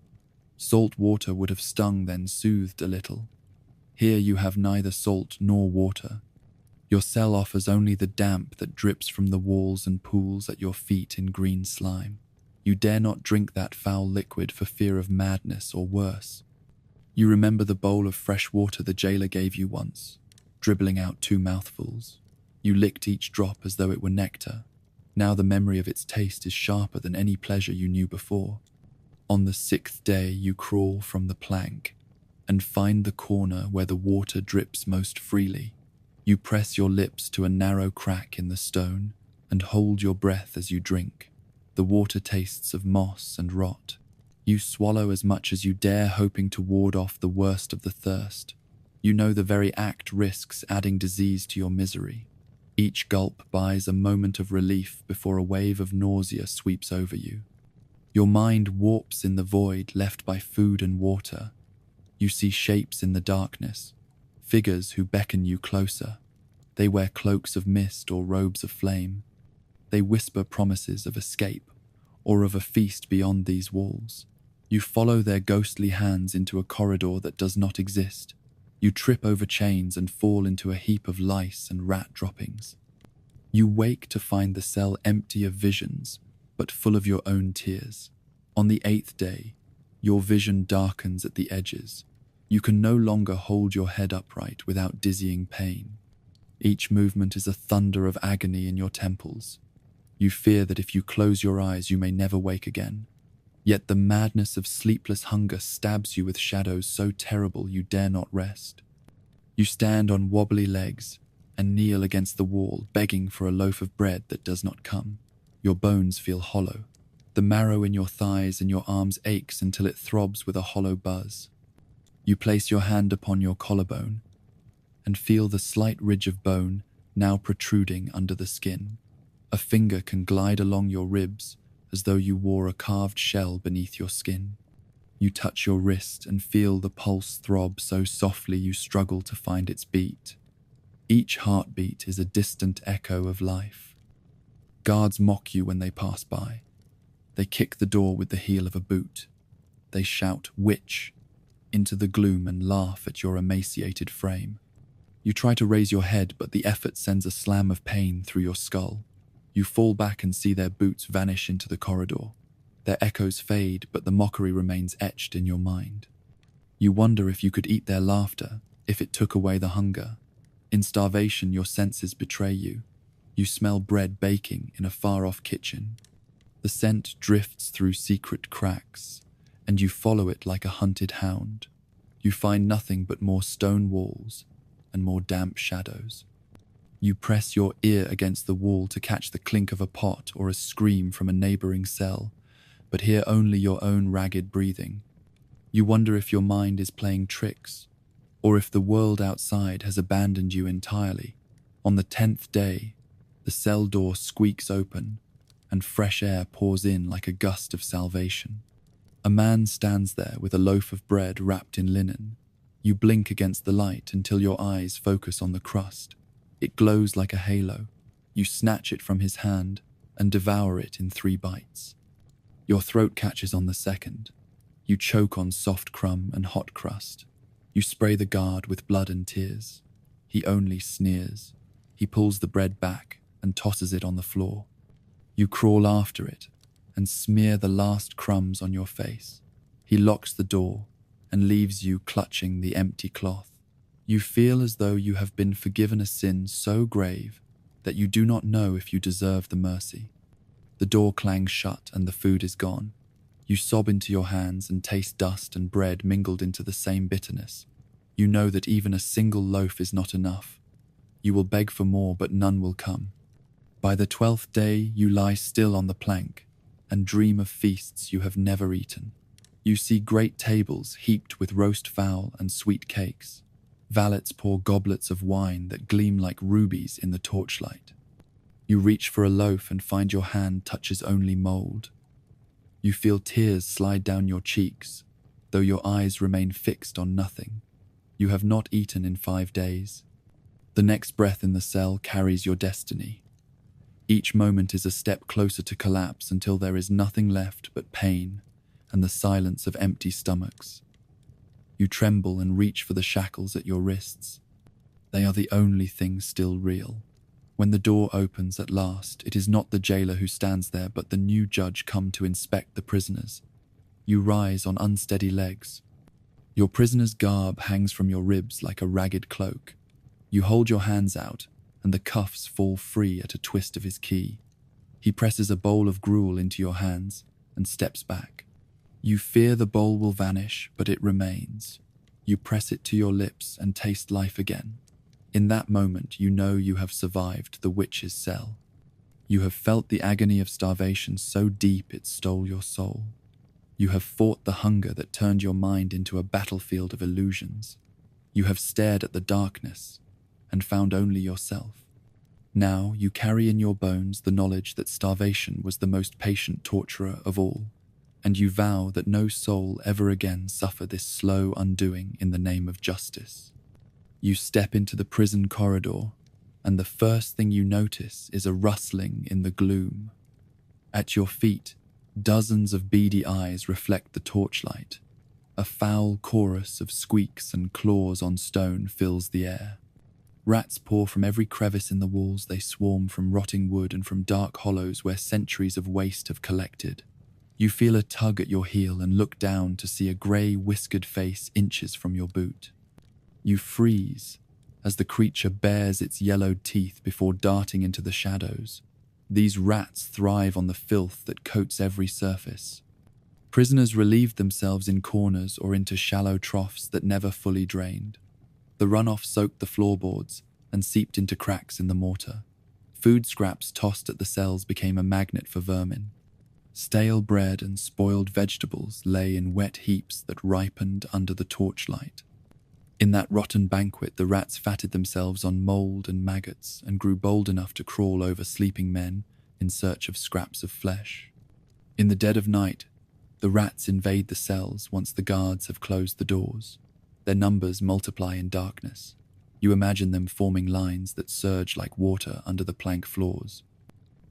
Salt water would have stung, then soothed a little. Here you have neither salt nor water. Your cell offers only the damp that drips from the walls and pools at your feet in green slime. You dare not drink that foul liquid for fear of madness or worse. You remember the bowl of fresh water the jailer gave you once, dribbling out 2 mouthfuls. You licked each drop as though it were nectar. Now the memory of its taste is sharper than any pleasure you knew before. On the 6th day you crawl from the plank and find the corner where the water drips most freely. You press your lips to a narrow crack in the stone and hold your breath as you drink. The water tastes of moss and rot. You swallow as much as you dare, hoping to ward off the worst of the thirst. You know the very act risks adding disease to your misery. Each gulp buys a moment of relief before a wave of nausea sweeps over you. Your mind warps in the void left by food and water. You see shapes in the darkness, figures who beckon you closer. They wear cloaks of mist or robes of flame. They whisper promises of escape or of a feast beyond these walls. You follow their ghostly hands into a corridor that does not exist. You trip over chains and fall into a heap of lice and rat droppings. You wake to find the cell empty of visions, but full of your own tears. On the 8th day, your vision darkens at the edges. You can no longer hold your head upright without dizzying pain. Each movement is a thunder of agony in your temples. You fear that if you close your eyes, you may never wake again. Yet the madness of sleepless hunger stabs you with shadows so terrible you dare not rest. You stand on wobbly legs and kneel against the wall, begging for a loaf of bread that does not come. Your bones feel hollow. The marrow in your thighs and your arms aches until it throbs with a hollow buzz. You place your hand upon your collarbone and feel the slight ridge of bone now protruding under the skin. A finger can glide along your ribs as though you wore a carved shell beneath your skin. You touch your wrist and feel the pulse throb so softly you struggle to find its beat. Each heartbeat is a distant echo of life. Guards mock you when they pass by. They kick the door with the heel of a boot. They shout, "Witch!" into the gloom and laugh at your emaciated frame. You try to raise your head, but the effort sends a slam of pain through your skull. You fall back and see their boots vanish into the corridor. Their echoes fade, but the mockery remains etched in your mind. You wonder if you could eat their laughter, if it took away the hunger. In starvation, your senses betray you. You smell bread baking in a far-off kitchen. The scent drifts through secret cracks, and you follow it like a hunted hound. You find nothing but more stone walls and more damp shadows. You press your ear against the wall to catch the clink of a pot or a scream from a neighboring cell, but hear only your own ragged breathing. You wonder if your mind is playing tricks, or if the world outside has abandoned you entirely. On the 10th day, the cell door squeaks open, and fresh air pours in like a gust of salvation. A man stands there with a loaf of bread wrapped in linen. You blink against the light until your eyes focus on the crust. It glows like a halo. You snatch it from his hand and devour it in 3 bites. Your throat catches on the second. You choke on soft crumb and hot crust. You spray the guard with blood and tears. He only sneers. He pulls the bread back and tosses it on the floor. You crawl after it and smear the last crumbs on your face. He locks the door and leaves you clutching the empty cloth. You feel as though you have been forgiven a sin so grave that you do not know if you deserve the mercy. The door clangs shut and the food is gone. You sob into your hands and taste dust and bread mingled into the same bitterness. You know that even a single loaf is not enough. You will beg for more, but none will come. By the 12th day, you lie still on the plank and dream of feasts you have never eaten. You see great tables heaped with roast fowl and sweet cakes. Valets pour goblets of wine that gleam like rubies in the torchlight. You reach for a loaf and find your hand touches only mold. You feel tears slide down your cheeks, though your eyes remain fixed on nothing. You have not eaten in 5 days. The next breath in the cell carries your destiny. Each moment is a step closer to collapse until there is nothing left but pain and the silence of empty stomachs. You tremble and reach for the shackles at your wrists. They are the only thing still real. When the door opens at last, it is not the jailer who stands there, but the new judge come to inspect the prisoners. You rise on unsteady legs. Your prisoner's garb hangs from your ribs like a ragged cloak. You hold your hands out, and the cuffs fall free at a twist of his key. He presses a bowl of gruel into your hands and steps back. You fear the bowl will vanish, but it remains. You press it to your lips and taste life again. In that moment, you know you have survived the witch's cell. You have felt the agony of starvation so deep it stole your soul. You have fought the hunger that turned your mind into a battlefield of illusions. You have stared at the darkness and found only yourself. Now you carry in your bones the knowledge that starvation was the most patient torturer of all, and you vow that no soul ever again suffer this slow undoing in the name of justice. You step into the prison corridor, and the first thing you notice is a rustling in the gloom. At your feet, dozens of beady eyes reflect the torchlight. A foul chorus of squeaks and claws on stone fills the air. Rats pour from every crevice in the walls. They swarm from rotting wood and from dark hollows where centuries of waste have collected. You feel a tug at your heel and look down to see a grey, whiskered face inches from your boot. You freeze as the creature bares its yellowed teeth before darting into the shadows. These rats thrive on the filth that coats every surface. Prisoners relieved themselves in corners or into shallow troughs that never fully drained. The runoff soaked the floorboards and seeped into cracks in the mortar. Food scraps tossed at the cells became a magnet for vermin. Stale bread and spoiled vegetables lay in wet heaps that ripened under the torchlight. In that rotten banquet, the rats fatted themselves on mold and maggots and grew bold enough to crawl over sleeping men in search of scraps of flesh. In the dead of night, the rats invade the cells once the guards have closed the doors. Their numbers multiply in darkness. You imagine them forming lines that surge like water under the plank floors.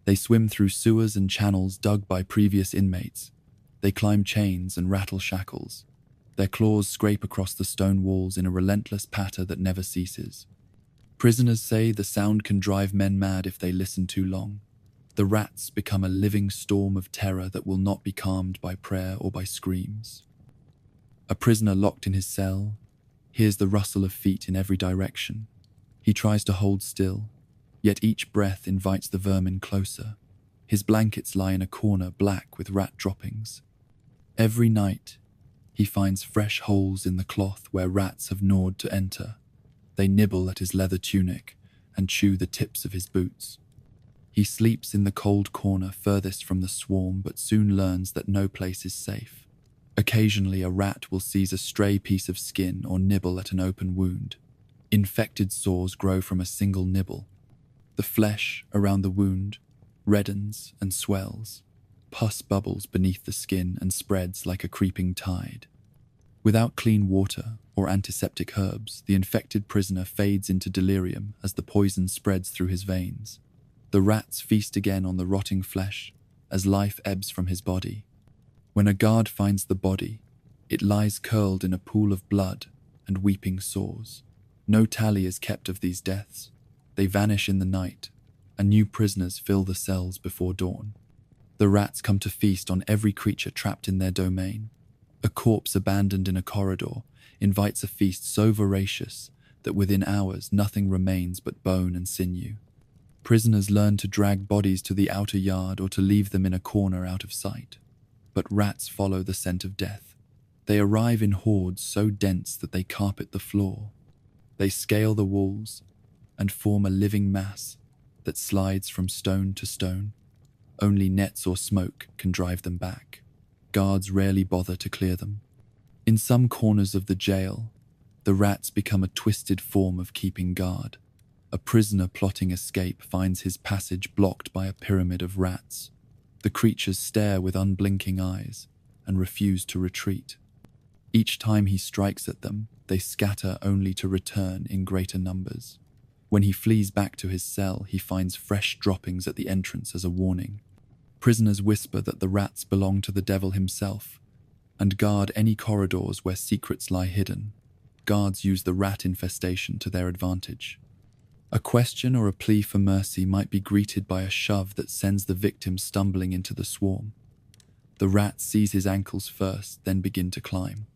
They swim through sewers and channels dug by previous inmates. They climb chains and rattle shackles. Their claws scrape across the stone walls in a relentless patter that never ceases. Prisoners say the sound can drive men mad if they listen too long. The rats become a living storm of terror that will not be calmed by prayer or by screams. A prisoner locked in his cell hears the rustle of feet in every direction. He tries to hold still, yet each breath invites the vermin closer. His blankets lie in a corner black with rat droppings. Every night, he finds fresh holes in the cloth where rats have gnawed to enter. They nibble at his leather tunic and chew the tips of his boots. He sleeps in the cold corner furthest from the swarm, but soon learns that no place is safe. Occasionally, a rat will seize a stray piece of skin or nibble at an open wound. Infected sores grow from a single nibble. The flesh around the wound reddens and swells. Pus bubbles beneath the skin and spreads like a creeping tide. Without clean water or antiseptic herbs, the infected prisoner fades into delirium as the poison spreads through his veins. The rats feast again on the rotting flesh as life ebbs from his body. When a guard finds the body, it lies curled in a pool of blood and weeping sores. No tally is kept of these deaths. They vanish in the night, and new prisoners fill the cells before dawn. The rats come to feast on every creature trapped in their domain. A corpse abandoned in a corridor invites a feast so voracious that within hours nothing remains but bone and sinew. Prisoners learn to drag bodies to the outer yard or to leave them in a corner out of sight. But rats follow the scent of death. They arrive in hordes so dense that they carpet the floor. They scale the walls and form a living mass that slides from stone to stone. Only nets or smoke can drive them back. Guards rarely bother to clear them. In some corners of the jail, the rats become a twisted form of keeping guard. A prisoner plotting escape finds his passage blocked by a pyramid of rats. The creatures stare with unblinking eyes and refuse to retreat. Each time he strikes at them, they scatter only to return in greater numbers. When he flees back to his cell, he finds fresh droppings at the entrance as a warning. Prisoners whisper that the rats belong to the devil himself and guard any corridors where secrets lie hidden. Guards use the rat infestation to their advantage. A question or a plea for mercy might be greeted by a shove that sends the victim stumbling into the swarm. The rat seize his ankles first, then begin to climb.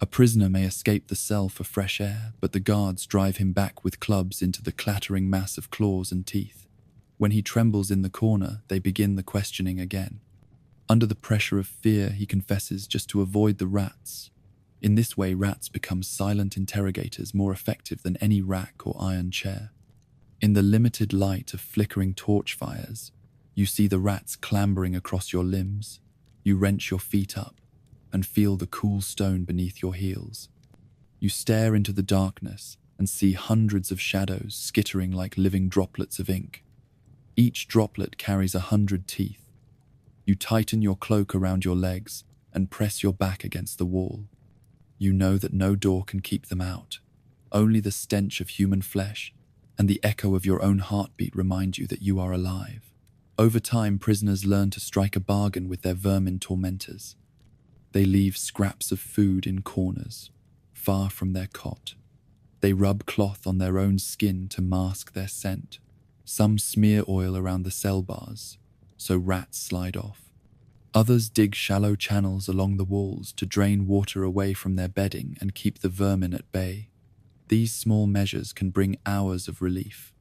A prisoner may escape the cell for fresh air, but the guards drive him back with clubs into the clattering mass of claws and teeth. When he trembles in the corner, they begin the questioning again. Under the pressure of fear, he confesses just to avoid the rats. In this way, rats become silent interrogators more effective than any rack or iron chair. In the limited light of flickering torch fires, you see the rats clambering across your limbs. You wrench your feet up and feel the cool stone beneath your heels. You stare into the darkness and see hundreds of shadows skittering like living droplets of ink. Each droplet carries 100 teeth. You tighten your cloak around your legs and press your back against the wall. You know that no door can keep them out. Only the stench of human flesh and the echo of your own heartbeat remind you that you are alive. Over time, prisoners learn to strike a bargain with their vermin tormentors. They leave scraps of food in corners, far from their cot. They rub cloth on their own skin to mask their scent. Some smear oil around the cell bars, so rats slide off. Others dig shallow channels along the walls to drain water away from their bedding and keep the vermin at bay. These small measures can bring hours of relief.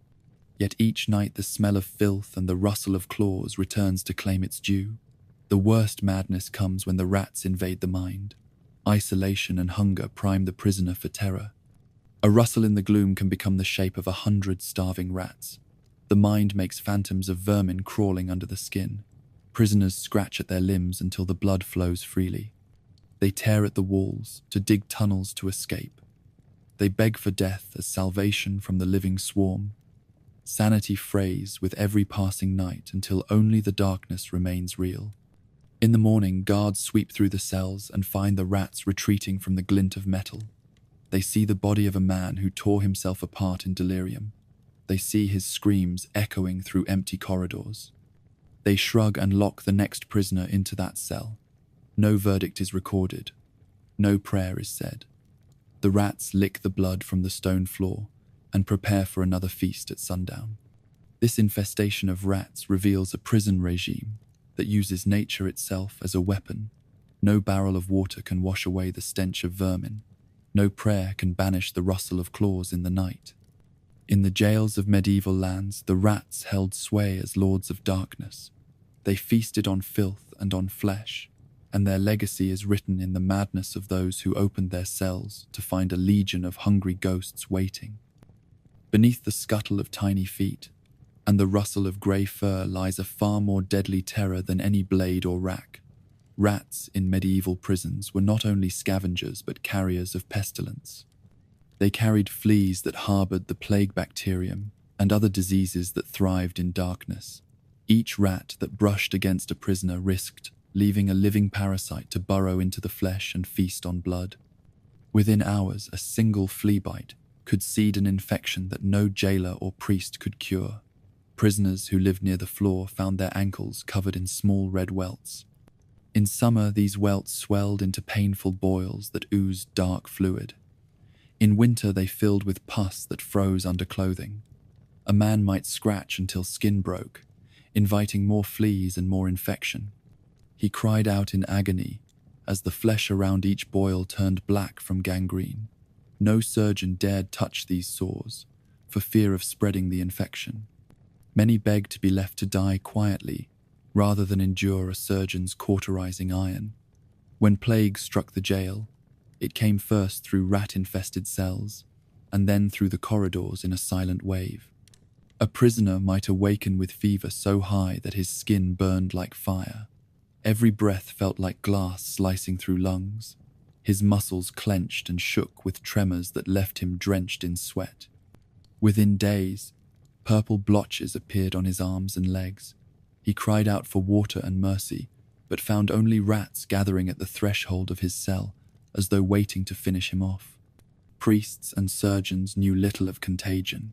Yet each night the smell of filth and the rustle of claws returns to claim its due. The worst madness comes when the rats invade the mind. Isolation and hunger prime the prisoner for terror. A rustle in the gloom can become the shape of 100 starving rats. The mind makes phantoms of vermin crawling under the skin. Prisoners scratch at their limbs until the blood flows freely. They tear at the walls to dig tunnels to escape. They beg for death as salvation from the living swarm. Sanity frays with every passing night until only the darkness remains real. In the morning, guards sweep through the cells and find the rats retreating from the glint of metal. They see the body of a man who tore himself apart in delirium. They see his screams echoing through empty corridors. They shrug and lock the next prisoner into that cell. No verdict is recorded. No prayer is said. The rats lick the blood from the stone floor and prepare for another feast at sundown. This infestation of rats reveals a prison regime that uses nature itself as a weapon. No barrel of water can wash away the stench of vermin. No prayer can banish the rustle of claws in the night. In the jails of medieval lands, the rats held sway as lords of darkness. They feasted on filth and on flesh, and their legacy is written in the madness of those who opened their cells to find a legion of hungry ghosts waiting. Beneath the scuttle of tiny feet and the rustle of grey fur lies a far more deadly terror than any blade or rack. Rats in medieval prisons were not only scavengers but carriers of pestilence. They carried fleas that harboured the plague bacterium and other diseases that thrived in darkness. Each rat that brushed against a prisoner risked leaving a living parasite to burrow into the flesh and feast on blood. Within hours, a single flea bite could seed an infection that no jailer or priest could cure. Prisoners who lived near the floor found their ankles covered in small red welts. In summer, these welts swelled into painful boils that oozed dark fluid. In winter, they filled with pus that froze under clothing. A man might scratch until skin broke, inviting more fleas and more infection. He cried out in agony as the flesh around each boil turned black from gangrene. No surgeon dared touch these sores for fear of spreading the infection. Many begged to be left to die quietly rather than endure a surgeon's cauterizing iron. When plague struck the jail, it came first through rat-infested cells, and then through the corridors in a silent wave. A prisoner might awaken with fever so high that his skin burned like fire. Every breath felt like glass slicing through lungs. His muscles clenched and shook with tremors that left him drenched in sweat. Within days, purple blotches appeared on his arms and legs. He cried out for water and mercy, but found only rats gathering at the threshold of his cell, as though waiting to finish him off. Priests and surgeons knew little of contagion.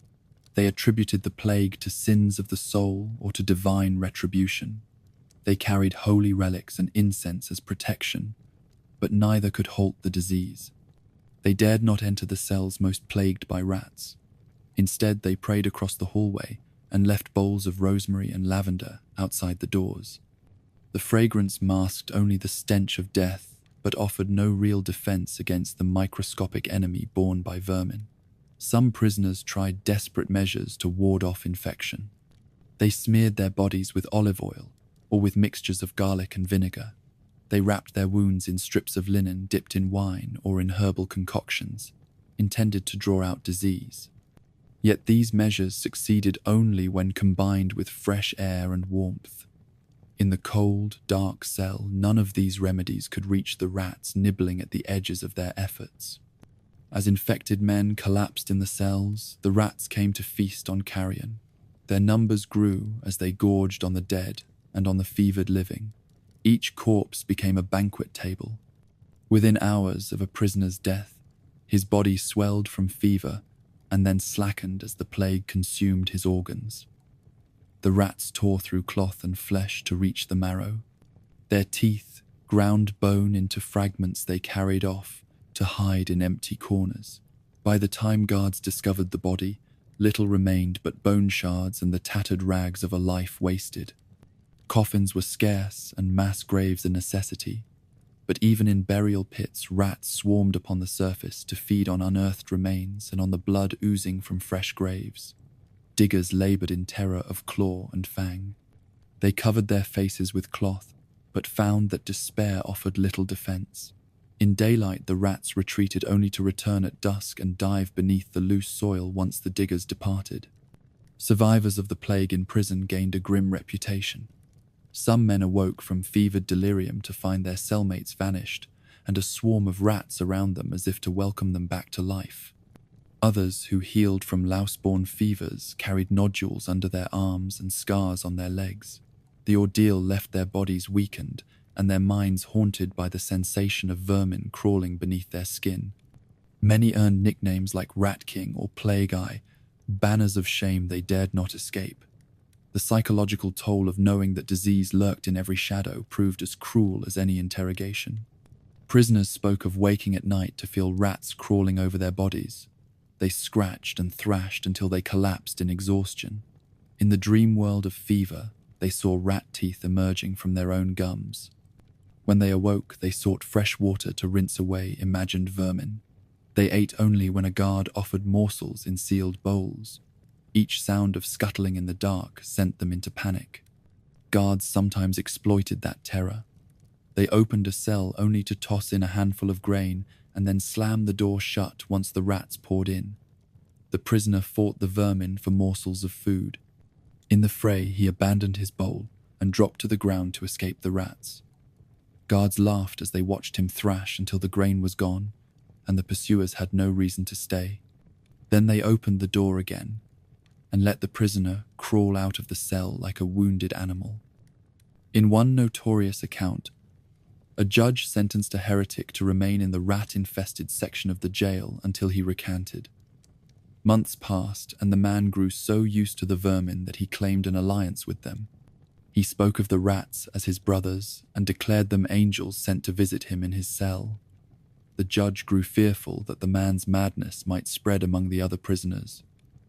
They attributed the plague to sins of the soul or to divine retribution. They carried holy relics and incense as protection, but neither could halt the disease. They dared not enter the cells most plagued by rats. Instead, they prayed across the hallway and left bowls of rosemary and lavender outside the doors. The fragrance masked only the stench of death, but offered no real defense against the microscopic enemy borne by vermin. Some prisoners tried desperate measures to ward off infection. They smeared their bodies with olive oil or with mixtures of garlic and vinegar. They wrapped their wounds in strips of linen dipped in wine or in herbal concoctions, intended to draw out disease. Yet these measures succeeded only when combined with fresh air and warmth. In the cold, dark cell, none of these remedies could reach the rats nibbling at the edges of their efforts. As infected men collapsed in the cells, the rats came to feast on carrion. Their numbers grew as they gorged on the dead and on the fevered living. Each corpse became a banquet table. Within hours of a prisoner's death, his body swelled from fever and then slackened as the plague consumed his organs. The rats tore through cloth and flesh to reach the marrow. Their teeth ground bone into fragments they carried off to hide in empty corners. By the time guards discovered the body, little remained but bone shards and the tattered rags of a life wasted. Coffins were scarce and mass graves a necessity, but even in burial pits, rats swarmed upon the surface to feed on unearthed remains and on the blood oozing from fresh graves. Diggers labored in terror of claw and fang. They covered their faces with cloth, but found that despair offered little defense. In daylight, the rats retreated only to return at dusk and dive beneath the loose soil once the diggers departed. Survivors of the plague in prison gained a grim reputation. Some men awoke from fevered delirium to find their cellmates vanished and a swarm of rats around them as if to welcome them back to life. Others who healed from louse-borne fevers carried nodules under their arms and scars on their legs. The ordeal left their bodies weakened and their minds haunted by the sensation of vermin crawling beneath their skin. Many earned nicknames like Rat King or Plague Eye, banners of shame they dared not escape. The psychological toll of knowing that disease lurked in every shadow proved as cruel as any interrogation. Prisoners spoke of waking at night to feel rats crawling over their bodies. They scratched and thrashed until they collapsed in exhaustion. In the dream world of fever, they saw rat teeth emerging from their own gums. When they awoke, they sought fresh water to rinse away imagined vermin. They ate only when a guard offered morsels in sealed bowls. Each sound of scuttling in the dark sent them into panic. Guards sometimes exploited that terror. They opened a cell only to toss in a handful of grain and then slam the door shut once the rats poured in. The prisoner fought the vermin for morsels of food. In the fray, he abandoned his bowl and dropped to the ground to escape the rats. Guards laughed as they watched him thrash until the grain was gone, and the pursuers had no reason to stay. Then they opened the door again and let the prisoner crawl out of the cell like a wounded animal. In one notorious account, a judge sentenced a heretic to remain in the rat-infested section of the jail until he recanted. Months passed, and the man grew so used to the vermin that he claimed an alliance with them. He spoke of the rats as his brothers and declared them angels sent to visit him in his cell. The judge grew fearful that the man's madness might spread among the other prisoners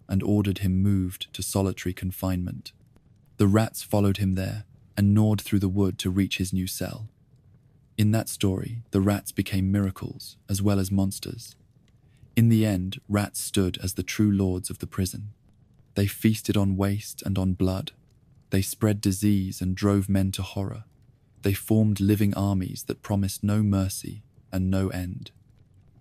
and ordered him moved to solitary confinement. The rats followed him there and gnawed through the wood to reach his new cell. In that story, the rats became miracles as well as monsters. In the end, rats stood as the true lords of the prison. They feasted on waste and on blood. They spread disease and drove men to horror. They formed living armies that promised no mercy and no end.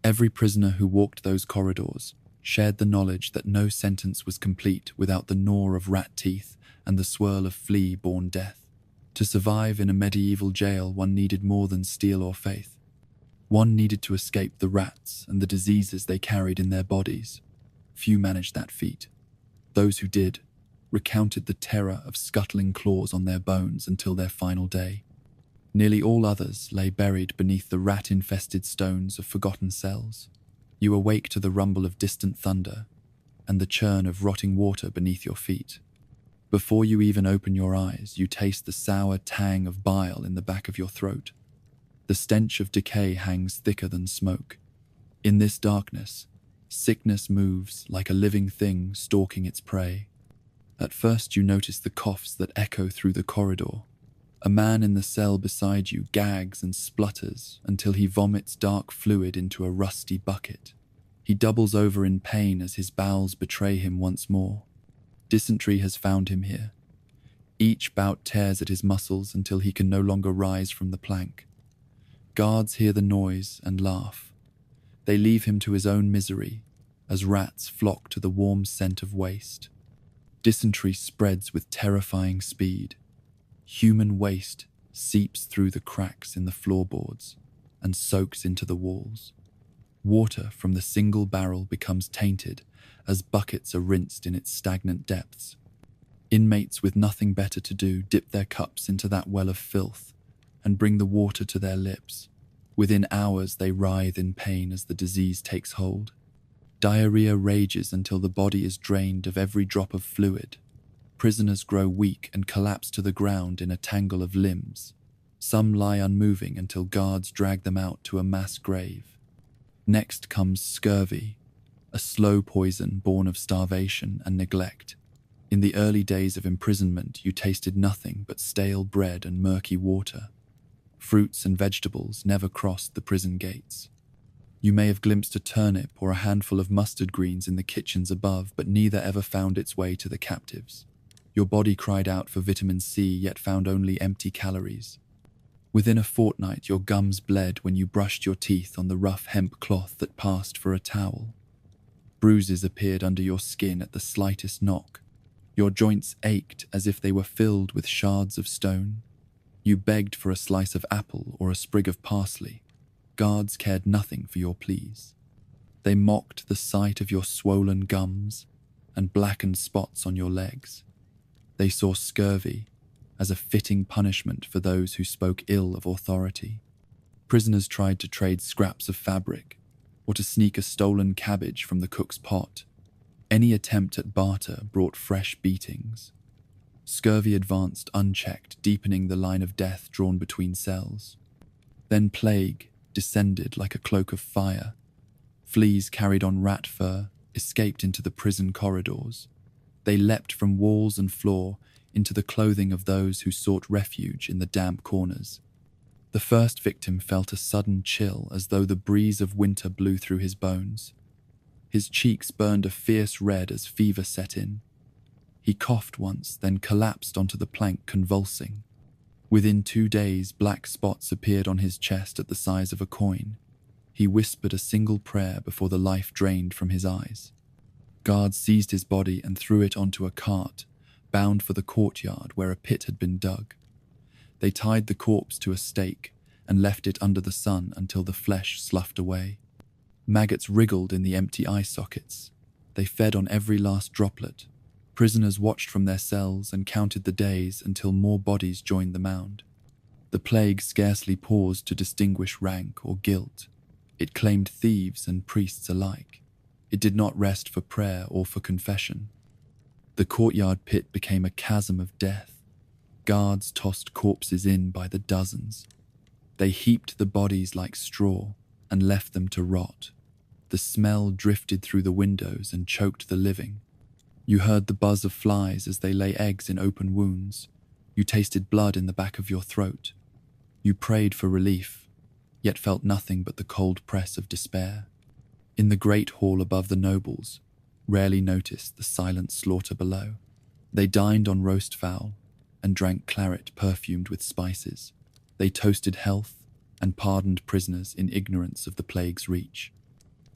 Every prisoner who walked those corridors shared the knowledge that no sentence was complete without the gnaw of rat teeth and the swirl of flea-borne death. To survive in a medieval jail, one needed more than steel or faith. One needed to escape the rats and the diseases they carried in their bodies. Few managed that feat. Those who did recounted the terror of scuttling claws on their bones until their final day. Nearly all others lay buried beneath the rat-infested stones of forgotten cells. You awake to the rumble of distant thunder and the churn of rotting water beneath your feet. Before you even open your eyes, you taste the sour tang of bile in the back of your throat. The stench of decay hangs thicker than smoke. In this darkness, sickness moves like a living thing stalking its prey. At first you notice the coughs that echo through the corridor. A man in the cell beside you gags and splutters until he vomits dark fluid into a rusty bucket. He doubles over in pain as his bowels betray him once more. Dysentery has found him here. Each bout tears at his muscles until he can no longer rise from the plank. Guards hear the noise and laugh. They leave him to his own misery as rats flock to the warm scent of waste. Dysentery spreads with terrifying speed. Human waste seeps through the cracks in the floorboards and soaks into the walls. Water from the single barrel becomes tainted as buckets are rinsed in its stagnant depths. Inmates with nothing better to do dip their cups into that well of filth and bring the water to their lips. Within hours they writhe in pain as the disease takes hold. Diarrhea rages until the body is drained of every drop of fluid. Prisoners grow weak and collapse to the ground in a tangle of limbs. Some lie unmoving until guards drag them out to a mass grave. Next comes scurvy, a slow poison born of starvation and neglect. In the early days of imprisonment, you tasted nothing but stale bread and murky water. Fruits and vegetables never crossed the prison gates. You may have glimpsed a turnip or a handful of mustard greens in the kitchens above, but neither ever found its way to the captives. Your body cried out for vitamin C, yet found only empty calories. Within a fortnight, your gums bled when you brushed your teeth on the rough hemp cloth that passed for a towel. Bruises appeared under your skin at the slightest knock. Your joints ached as if they were filled with shards of stone. You begged for a slice of apple or a sprig of parsley. Guards cared nothing for your pleas. They mocked the sight of your swollen gums and blackened spots on your legs. They saw scurvy as a fitting punishment for those who spoke ill of authority. Prisoners tried to trade scraps of fabric or to sneak a stolen cabbage from the cook's pot. Any attempt at barter brought fresh beatings. Scurvy advanced unchecked, deepening the line of death drawn between cells. Then plague descended like a cloak of fire. Fleas carried on rat fur escaped into the prison corridors. They leapt from walls and floor into the clothing of those who sought refuge in the damp corners. The first victim felt a sudden chill as though the breeze of winter blew through his bones. His cheeks burned a fierce red as fever set in. He coughed once, then collapsed onto the plank convulsing. Within 2 days, black spots appeared on his chest at the size of a coin. He whispered a single prayer before the life drained from his eyes. Guards seized his body and threw it onto a cart, bound for the courtyard where a pit had been dug. They tied the corpse to a stake and left it under the sun until the flesh sloughed away. Maggots wriggled in the empty eye sockets. They fed on every last droplet. Prisoners watched from their cells and counted the days until more bodies joined the mound. The plague scarcely paused to distinguish rank or guilt. It claimed thieves and priests alike. It did not rest for prayer or for confession. The courtyard pit became a chasm of death. Guards tossed corpses in by the dozens. They heaped the bodies like straw and left them to rot. The smell drifted through the windows and choked the living. You heard the buzz of flies as they lay eggs in open wounds. You tasted blood in the back of your throat. You prayed for relief, yet felt nothing but the cold press of despair. In the great hall above the nobles, rarely noticed the silent slaughter below. They dined on roast fowl and drank claret perfumed with spices. They toasted health and pardoned prisoners in ignorance of the plague's reach.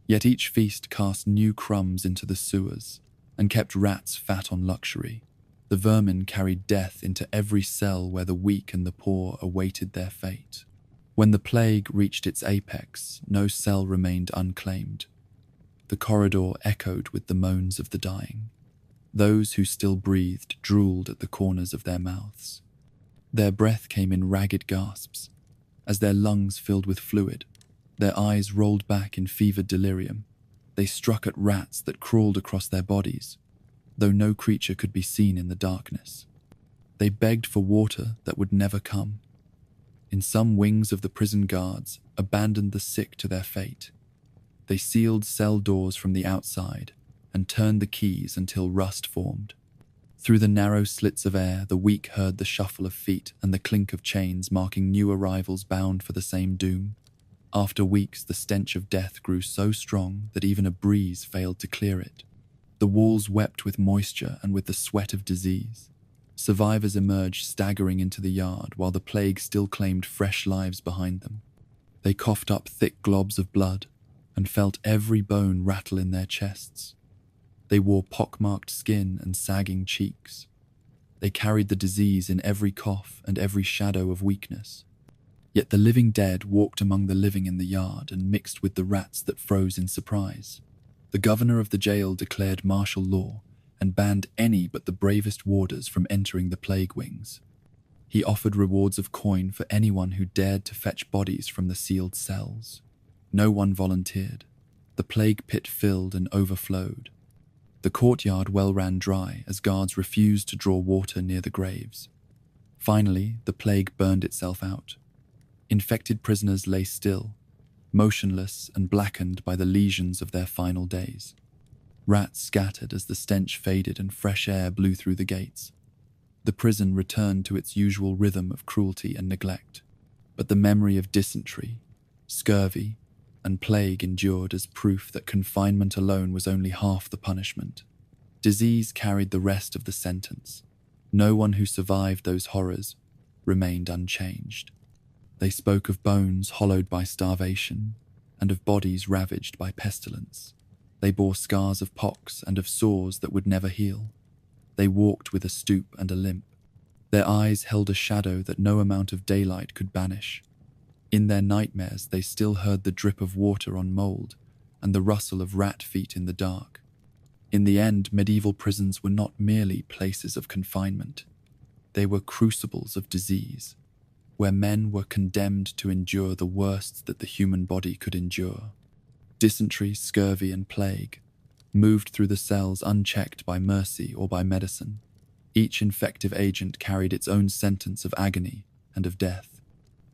Yet each feast cast new crumbs into the sewers and kept rats fat on luxury. The vermin carried death into every cell where the weak and the poor awaited their fate. When the plague reached its apex, no cell remained unclaimed. The corridor echoed with the moans of the dying. Those who still breathed drooled at the corners of their mouths. Their breath came in ragged gasps, as their lungs filled with fluid. Their eyes rolled back in fevered delirium. They struck at rats that crawled across their bodies, though no creature could be seen in the darkness. They begged for water that would never come. In some wings of the prison guards abandoned the sick to their fate. They sealed cell doors from the outside and turned the keys until rust formed. Through the narrow slits of air, the weak heard the shuffle of feet and the clink of chains marking new arrivals bound for the same doom. After weeks, the stench of death grew so strong that even a breeze failed to clear it. The walls wept with moisture and with the sweat of disease. Survivors emerged staggering into the yard while the plague still claimed fresh lives behind them. They coughed up thick globs of blood and felt every bone rattle in their chests. They wore pockmarked skin and sagging cheeks. They carried the disease in every cough and every shadow of weakness. Yet the living dead walked among the living in the yard and mixed with the rats that froze in surprise. The governor of the jail declared martial law and banned any but the bravest warders from entering the plague wings. He offered rewards of coin for anyone who dared to fetch bodies from the sealed cells. No one volunteered. The plague pit filled and overflowed. The courtyard well ran dry as guards refused to draw water near the graves. Finally, the plague burned itself out. Infected prisoners lay still, motionless and blackened by the lesions of their final days. Rats scattered as the stench faded and fresh air blew through the gates. The prison returned to its usual rhythm of cruelty and neglect, but the memory of dysentery, scurvy, and plague endured as proof that confinement alone was only half the punishment. Disease carried the rest of the sentence. No one who survived those horrors remained unchanged. They spoke of bones hollowed by starvation and of bodies ravaged by pestilence. They bore scars of pox and of sores that would never heal. They walked with a stoop and a limp. Their eyes held a shadow that no amount of daylight could banish. In their nightmares, they still heard the drip of water on mold and the rustle of rat feet in the dark. In the end, medieval prisons were not merely places of confinement. They were crucibles of disease, where men were condemned to endure the worst that the human body could endure. Dysentery, scurvy, and plague moved through the cells unchecked by mercy or by medicine. Each infective agent carried its own sentence of agony and of death.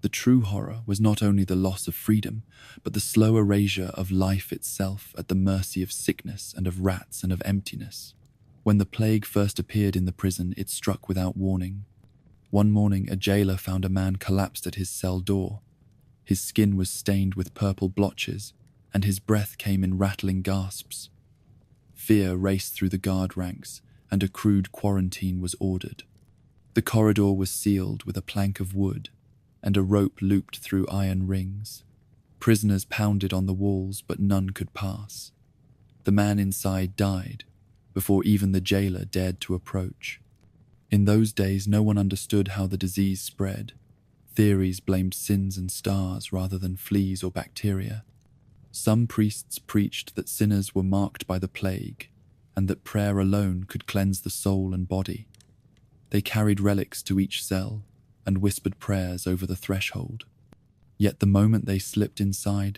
The true horror was not only the loss of freedom, but the slow erasure of life itself at the mercy of sickness and of rats and of emptiness. When the plague first appeared in the prison, it struck without warning. One morning, a jailer found a man collapsed at his cell door. His skin was stained with purple blotches, and his breath came in rattling gasps. Fear raced through the guard ranks, and a crude quarantine was ordered. The corridor was sealed with a plank of wood, and a rope looped through iron rings. Prisoners pounded on the walls, but none could pass. The man inside died before even the jailer dared to approach. In those days, no one understood how the disease spread. Theories blamed sins and stars rather than fleas or bacteria. Some priests preached that sinners were marked by the plague, and that prayer alone could cleanse the soul and body. They carried relics to each cell and whispered prayers over the threshold. Yet the moment they slipped inside,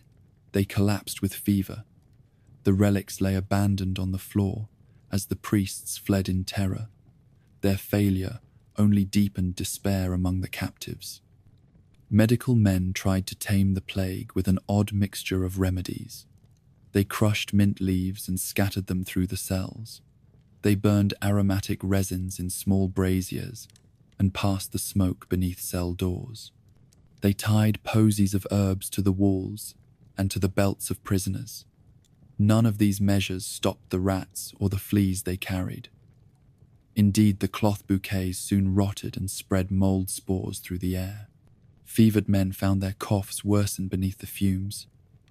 they collapsed with fever. The relics lay abandoned on the floor as the priests fled in terror. Their failure only deepened despair among the captives. Medical men tried to tame the plague with an odd mixture of remedies. They crushed mint leaves and scattered them through the cells. They burned aromatic resins in small braziers and passed the smoke beneath cell doors. They tied posies of herbs to the walls and to the belts of prisoners. None of these measures stopped the rats or the fleas they carried. Indeed, the cloth bouquets soon rotted and spread mold spores through the air. Fevered men found their coughs worsen beneath the fumes.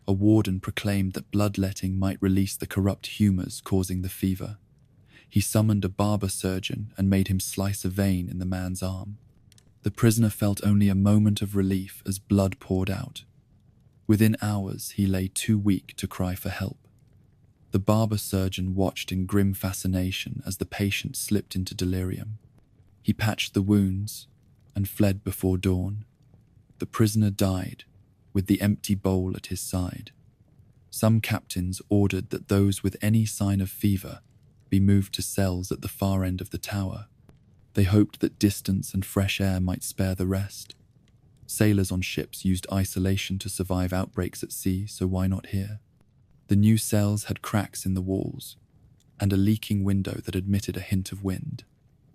A warden proclaimed that bloodletting might release the corrupt humours causing the fever. He summoned a barber surgeon and made him slice a vein in the man's arm. The prisoner felt only a moment of relief as blood poured out. Within hours, he lay too weak to cry for help. The barber surgeon watched in grim fascination as the patient slipped into delirium. He patched the wounds and fled before dawn. The prisoner died, with the empty bowl at his side. Some captains ordered that those with any sign of fever be moved to cells at the far end of the tower. They hoped that distance and fresh air might spare the rest. Sailors on ships used isolation to survive outbreaks at sea, so why not here? The new cells had cracks in the walls and a leaking window that admitted a hint of wind.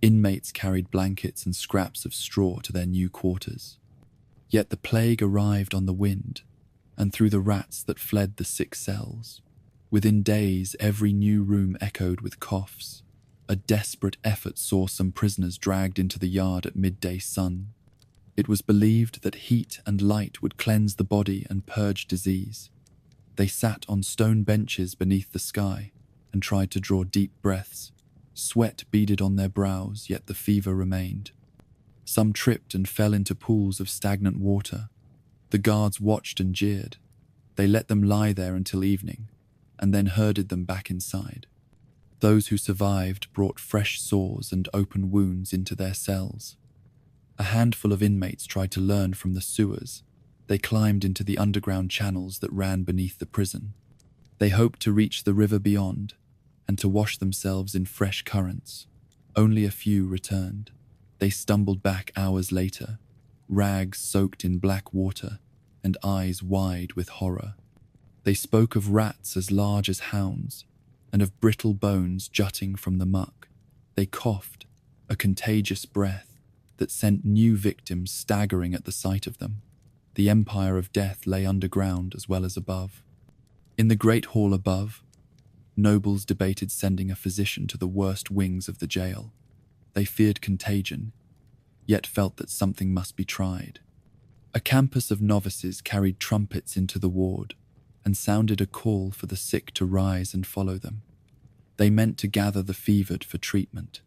Inmates carried blankets and scraps of straw to their new quarters. Yet the plague arrived on the wind and through the rats that fled the sick cells. Within days, every new room echoed with coughs. A desperate effort saw some prisoners dragged into the yard at midday sun. It was believed that heat and light would cleanse the body and purge disease. They sat on stone benches beneath the sky and tried to draw deep breaths. Sweat beaded on their brows, yet the fever remained. Some tripped and fell into pools of stagnant water. The guards watched and jeered. They let them lie there until evening, and then herded them back inside. Those who survived brought fresh sores and open wounds into their cells. A handful of inmates tried to learn from the sewers. They climbed into the underground channels that ran beneath the prison. They hoped to reach the river beyond and to wash themselves in fresh currents. Only a few returned. They stumbled back hours later, rags soaked in black water and eyes wide with horror. They spoke of rats as large as hounds and of brittle bones jutting from the muck. They coughed, a contagious breath that sent new victims staggering at the sight of them. The empire of death lay underground as well as above. In the great hall above, nobles debated sending a physician to the worst wings of the jail. They feared contagion, yet felt that something must be tried. A campus of novices carried trumpets into the ward and sounded a call for the sick to rise and follow them. They meant to gather the fevered for treatment.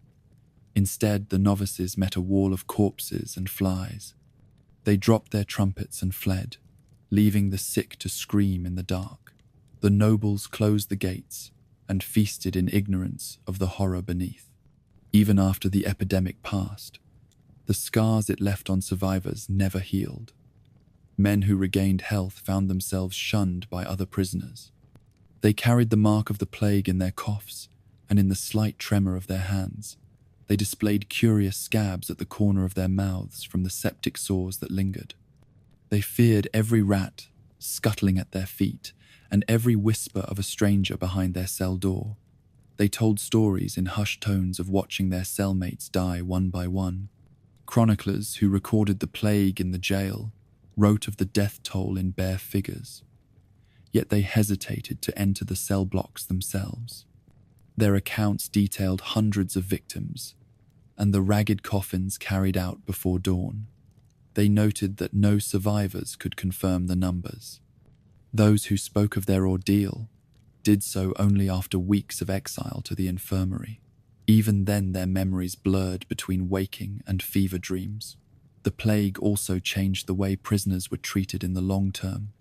Instead, the novices met a wall of corpses and flies. They dropped their trumpets and fled, leaving the sick to scream in the dark. The nobles closed the gates and feasted in ignorance of the horror beneath. Even after the epidemic passed, the scars it left on survivors never healed. Men who regained health found themselves shunned by other prisoners. They carried the mark of the plague in their coughs and in the slight tremor of their hands. They displayed curious scabs at the corner of their mouths from the septic sores that lingered. They feared every rat scuttling at their feet and every whisper of a stranger behind their cell door. They told stories in hushed tones of watching their cellmates die one by one. Chroniclers who recorded the plague in the jail wrote of the death toll in bare figures. Yet they hesitated to enter the cell blocks themselves. Their accounts detailed hundreds of victims and the ragged coffins carried out before dawn. They noted that no survivors could confirm the numbers. Those who spoke of their ordeal did so only after weeks of exile to the infirmary. Even then, their memories blurred between waking and fever dreams. The plague also changed the way prisoners were treated in the long term.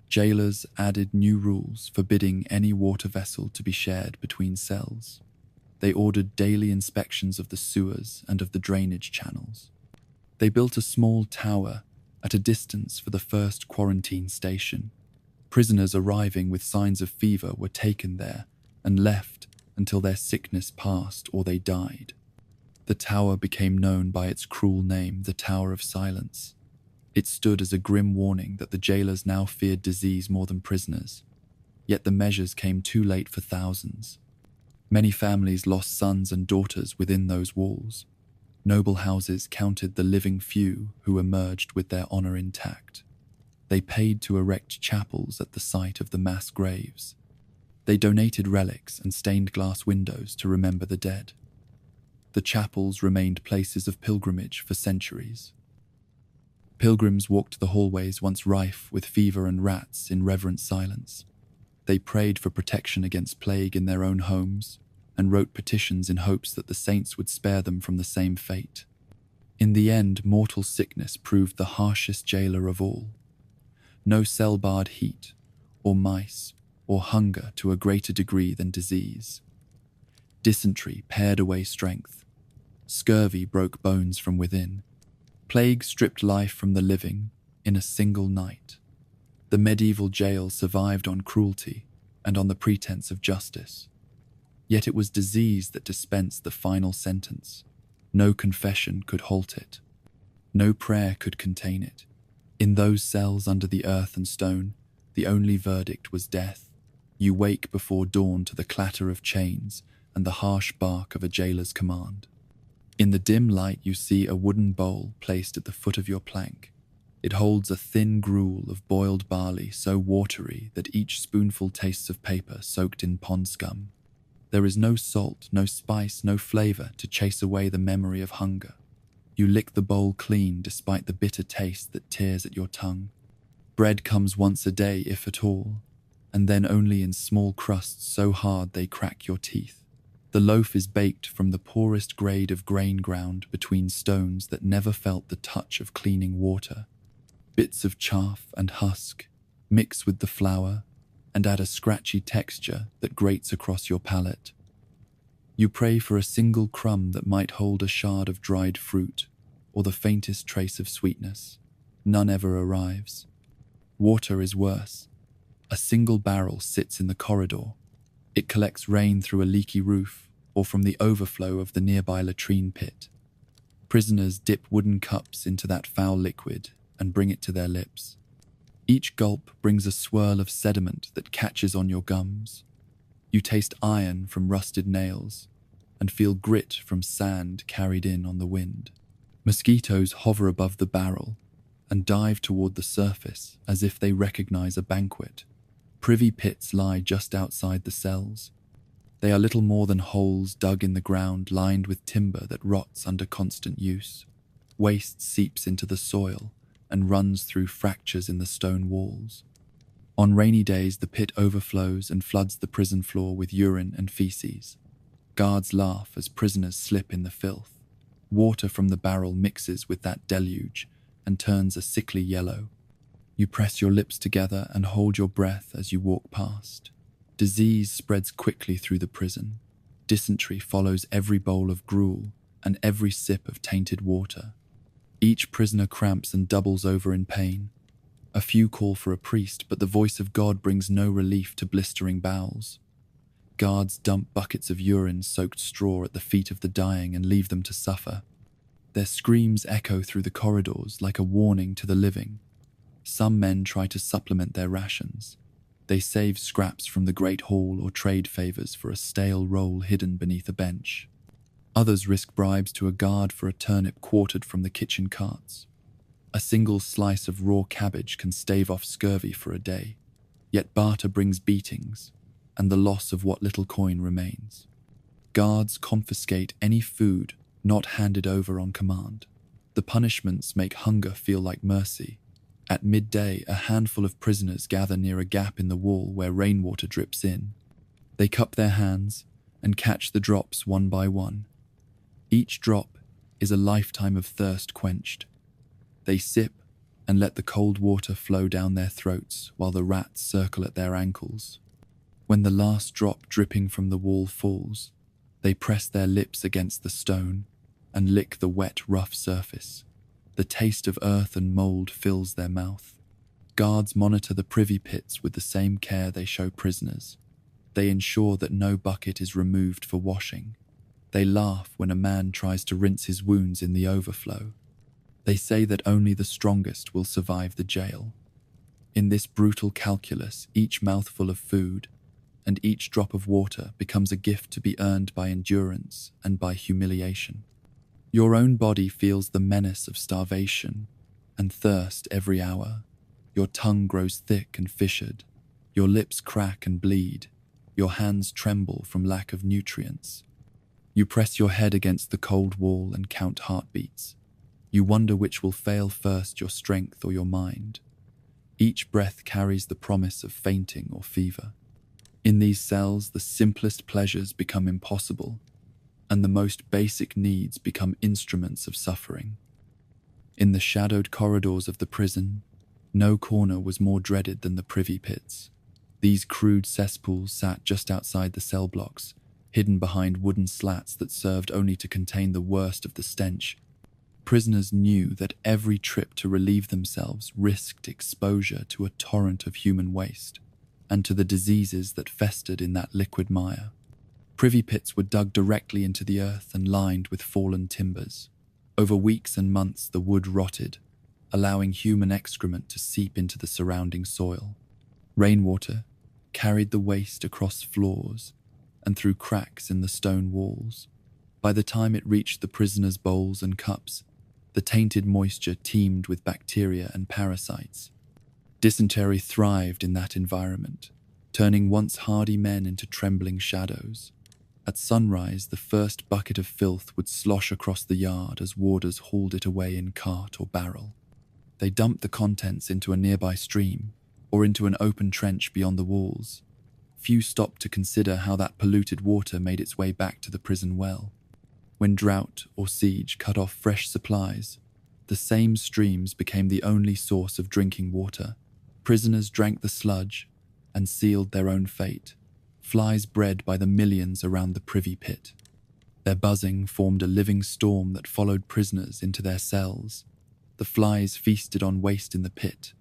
Jailers added new rules forbidding any water vessel to be shared between cells. They ordered daily inspections of the sewers and of the drainage channels. They built a small tower at a distance for the first quarantine station. Prisoners arriving with signs of fever were taken there and left until their sickness passed or they died. The tower became known by its cruel name, the Tower of Silence. It stood as a grim warning that the jailers now feared disease more than prisoners. Yet the measures came too late for thousands. Many families lost sons and daughters within those walls. Noble houses counted the living few who emerged with their honor intact. They paid to erect chapels at the site of the mass graves. They donated relics and stained glass windows to remember the dead. The chapels remained places of pilgrimage for centuries. Pilgrims walked the hallways once rife with fever and rats in reverent silence. They prayed for protection against plague in their own homes and wrote petitions in hopes that the saints would spare them from the same fate. In the end, mortal sickness proved the harshest jailer of all. No cell-barred heat, or mice, or hunger to a greater degree than disease. Dysentery pared away strength. Scurvy broke bones from within. Plague stripped life from the living in a single night. The medieval jail survived on cruelty and on the pretense of justice. Yet it was disease that dispensed the final sentence. No confession could halt it. No prayer could contain it. In those cells under the earth and stone, the only verdict was death. You wake before dawn to the clatter of chains and the harsh bark of a jailer's command. In the dim light you see a wooden bowl placed at the foot of your plank. It holds a thin gruel of boiled barley so watery that each spoonful tastes of paper soaked in pond scum. There is no salt, no spice, no flavor to chase away the memory of hunger. You lick the bowl clean despite the bitter taste that tears at your tongue. Bread comes once a day, if at all, and then only in small crusts so hard they crack your teeth. The loaf is baked from the poorest grade of grain ground between stones that never felt the touch of cleaning water. Bits of chaff and husk mix with the flour and add a scratchy texture that grates across your palate. You pray for a single crumb that might hold a shard of dried fruit or the faintest trace of sweetness. None ever arrives. Water is worse. A single barrel sits in the corridor. It collects rain through a leaky roof or from the overflow of the nearby latrine pit. Prisoners dip wooden cups into that foul liquid and bring it to their lips. Each gulp brings a swirl of sediment that catches on your gums. You taste iron from rusted nails and feel grit from sand carried in on the wind. Mosquitoes hover above the barrel and dive toward the surface as if they recognize a banquet. Privy pits lie just outside the cells. They are little more than holes dug in the ground lined with timber that rots under constant use. Waste seeps into the soil and runs through fractures in the stone walls. On rainy days, the pit overflows and floods the prison floor with urine and feces. Guards laugh as prisoners slip in the filth. Water from the barrel mixes with that deluge and turns a sickly yellow. You press your lips together and hold your breath as you walk past. Disease spreads quickly through the prison. Dysentery follows every bowl of gruel and every sip of tainted water. Each prisoner cramps and doubles over in pain. A few call for a priest, but the voice of God brings no relief to blistering bowels. Guards dump buckets of urine-soaked straw at the feet of the dying and leave them to suffer. Their screams echo through the corridors like a warning to the living. Some men try to supplement their rations. They save scraps from the great hall or trade favors for a stale roll hidden beneath a bench. Others risk bribes to a guard for a turnip quartered from the kitchen carts. A single slice of raw cabbage can stave off scurvy for a day, yet barter brings beatings and the loss of what little coin remains. Guards confiscate any food not handed over on command. The punishments make hunger feel like mercy. At midday, a handful of prisoners gather near a gap in the wall where rainwater drips in. They cup their hands and catch the drops one by one. Each drop is a lifetime of thirst quenched. They sip and let the cold water flow down their throats while the rats circle at their ankles. When the last drop dripping from the wall falls, they press their lips against the stone and lick the wet, rough surface. The taste of earth and mold fills their mouth. Guards monitor the privy pits with the same care they show prisoners. They ensure that no bucket is removed for washing. They laugh when a man tries to rinse his wounds in the overflow. They say that only the strongest will survive the jail. In this brutal calculus, each mouthful of food and each drop of water becomes a gift to be earned by endurance and by humiliation. Your own body feels the menace of starvation and thirst every hour. Your tongue grows thick and fissured. Your lips crack and bleed. Your hands tremble from lack of nutrients. You press your head against the cold wall and count heartbeats. You wonder which will fail first, your strength or your mind. Each breath carries the promise of fainting or fever. In these cells, the simplest pleasures become impossible, and the most basic needs become instruments of suffering. In the shadowed corridors of the prison, no corner was more dreaded than the privy pits. These crude cesspools sat just outside the cell blocks, hidden behind wooden slats that served only to contain the worst of the stench. Prisoners knew that every trip to relieve themselves risked exposure to a torrent of human waste, and to the diseases that festered in that liquid mire. Privy pits were dug directly into the earth and lined with fallen timbers. Over weeks and months the wood rotted, allowing human excrement to seep into the surrounding soil. Rainwater carried the waste across floors and through cracks in the stone walls. By the time it reached the prisoners' bowls and cups, the tainted moisture teemed with bacteria and parasites. Dysentery thrived in that environment, turning once hardy men into trembling shadows. At sunrise, the first bucket of filth would slosh across the yard as warders hauled it away in cart or barrel. They dumped the contents into a nearby stream or into an open trench beyond the walls. Few stopped to consider how that polluted water made its way back to the prison well. When drought or siege cut off fresh supplies, the same streams became the only source of drinking water. Prisoners drank the sludge and sealed their own fate, flies bred by the millions around the privy pit. Their buzzing formed a living storm that followed prisoners into their cells. The flies feasted on waste in the pit,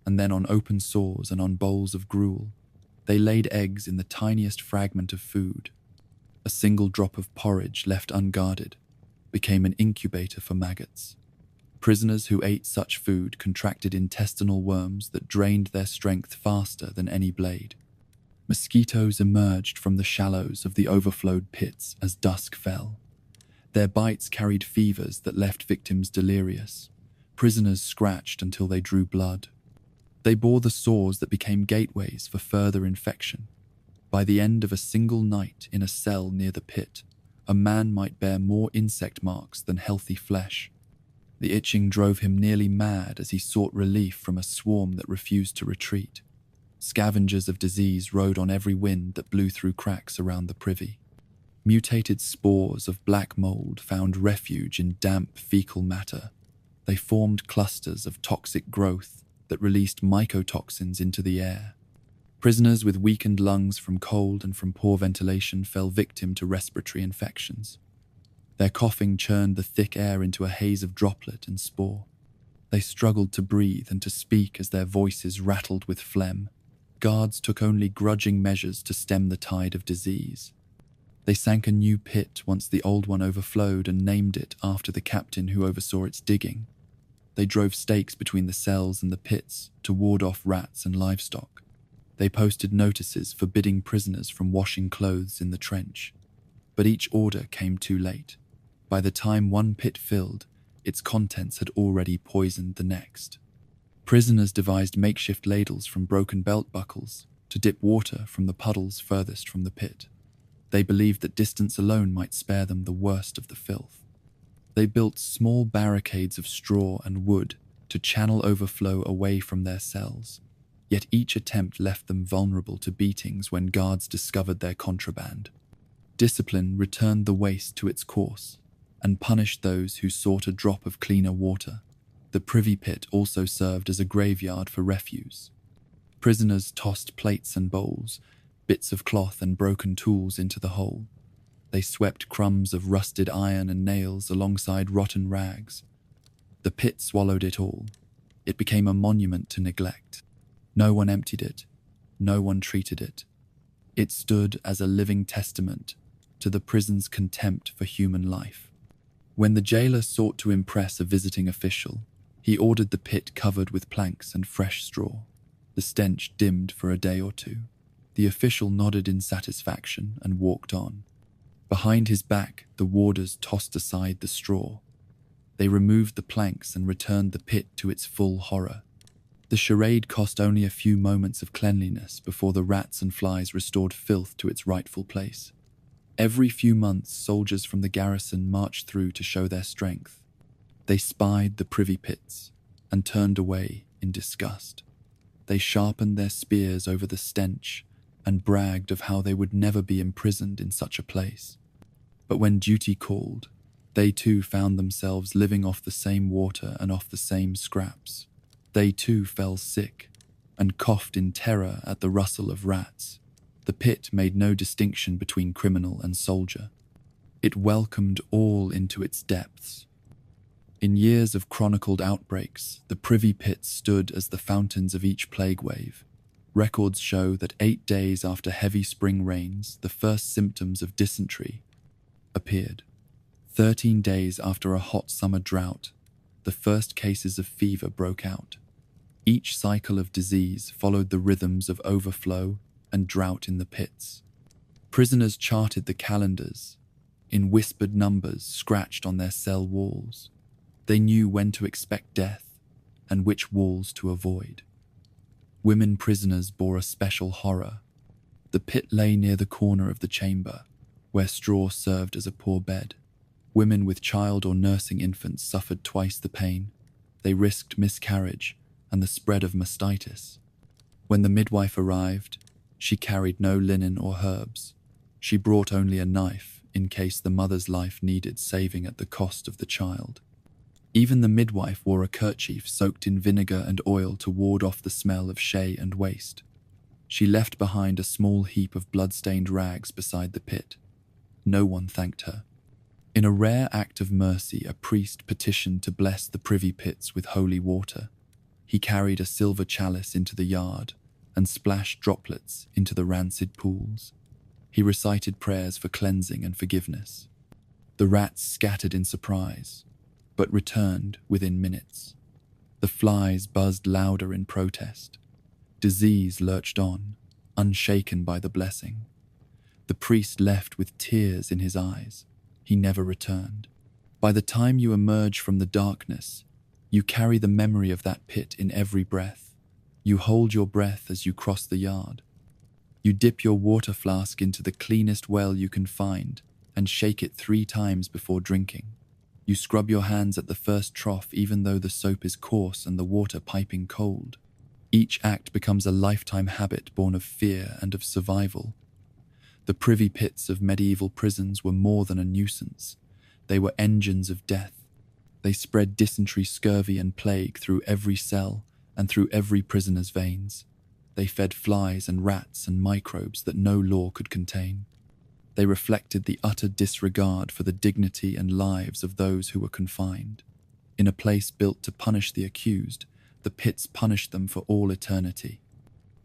and then on open sores and on bowls of gruel. They laid eggs in the tiniest fragment of food. A single drop of porridge left unguarded became an incubator for maggots. Prisoners who ate such food contracted intestinal worms that drained their strength faster than any blade. Mosquitoes emerged from the shallows of the overflowed pits as dusk fell. Their bites carried fevers that left victims delirious. Prisoners scratched until they drew blood. They bore the sores that became gateways for further infection. By the end of a single night in a cell near the pit, a man might bear more insect marks than healthy flesh. The itching drove him nearly mad as he sought relief from a swarm that refused to retreat. Scavengers of disease rode on every wind that blew through cracks around the privy. Mutated spores of black mold found refuge in damp fecal matter. They formed clusters of toxic growth that released mycotoxins into the air. Prisoners with weakened lungs from cold and from poor ventilation fell victim to respiratory infections. Their coughing churned the thick air into a haze of droplet and spore. They struggled to breathe and to speak as their voices rattled with phlegm. Guards took only grudging measures to stem the tide of disease. They sank a new pit once the old one overflowed and named it after the captain who oversaw its digging. They drove stakes between the cells and the pits to ward off rats and livestock. They posted notices forbidding prisoners from washing clothes in the trench. But each order came too late. By the time one pit filled, its contents had already poisoned the next. Prisoners devised makeshift ladles from broken belt buckles to dip water from the puddles furthest from the pit. They believed that distance alone might spare them the worst of the filth. They built small barricades of straw and wood to channel overflow away from their cells. Yet each attempt left them vulnerable to beatings when guards discovered their contraband. Discipline returned the waste to its course and punished those who sought a drop of cleaner water. The privy pit also served as a graveyard for refuse. Prisoners tossed plates and bowls, bits of cloth and broken tools into the hole. They swept crumbs of rusted iron and nails alongside rotten rags. The pit swallowed it all. It became a monument to neglect. No one emptied it. No one treated it. It stood as a living testament to the prison's contempt for human life. When the jailer sought to impress a visiting official, he ordered the pit covered with planks and fresh straw. The stench dimmed for a day or two. The official nodded in satisfaction and walked on. Behind his back, the warders tossed aside the straw. They removed the planks and returned the pit to its full horror. The charade cost only a few moments of cleanliness before the rats and flies restored filth to its rightful place. Every few months, soldiers from the garrison marched through to show their strength. They spied the privy pits and turned away in disgust. They sharpened their spears over the stench and bragged of how they would never be imprisoned in such a place. But when duty called, they too found themselves living off the same water and off the same scraps. They too fell sick and coughed in terror at the rustle of rats. The pit made no distinction between criminal and soldier. It welcomed all into its depths. In years of chronicled outbreaks, the privy pits stood as the fountains of each plague wave. Records show that 8 days after heavy spring rains, the first symptoms of dysentery appeared. 13 days after a hot summer drought, the first cases of fever broke out. Each cycle of disease followed the rhythms of overflow and drought in the pits. Prisoners charted the calendars in whispered numbers scratched on their cell walls. They knew when to expect death and which walls to avoid. Women prisoners bore a special horror. The pit lay near the corner of the chamber, where straw served as a poor bed. Women with child or nursing infants suffered twice the pain. They risked miscarriage and the spread of mastitis. When the midwife arrived, she carried no linen or herbs. She brought only a knife in case the mother's life needed saving at the cost of the child. Even the midwife wore a kerchief soaked in vinegar and oil to ward off the smell of shea and waste. She left behind a small heap of blood-stained rags beside the pit. No one thanked her. In a rare act of mercy, a priest petitioned to bless the privy pits with holy water. He carried a silver chalice into the yard and splashed droplets into the rancid pools. He recited prayers for cleansing and forgiveness. The rats scattered in surprise, but returned within minutes. The flies buzzed louder in protest. Disease lurched on, unshaken by the blessing. The priest left with tears in his eyes. He never returned. By the time you emerge from the darkness, you carry the memory of that pit in every breath. You hold your breath as you cross the yard. You dip your water flask into the cleanest well you can find and shake it 3 times before drinking. You scrub your hands at the first trough even though the soap is coarse and the water piping cold. Each act becomes a lifetime habit born of fear and of survival. The privy pits of medieval prisons were more than a nuisance. They were engines of death. They spread dysentery, scurvy, and plague through every cell and through every prisoner's veins. They fed flies and rats and microbes that no law could contain. They reflected the utter disregard for the dignity and lives of those who were confined. In a place built to punish the accused, the pits punished them for all eternity.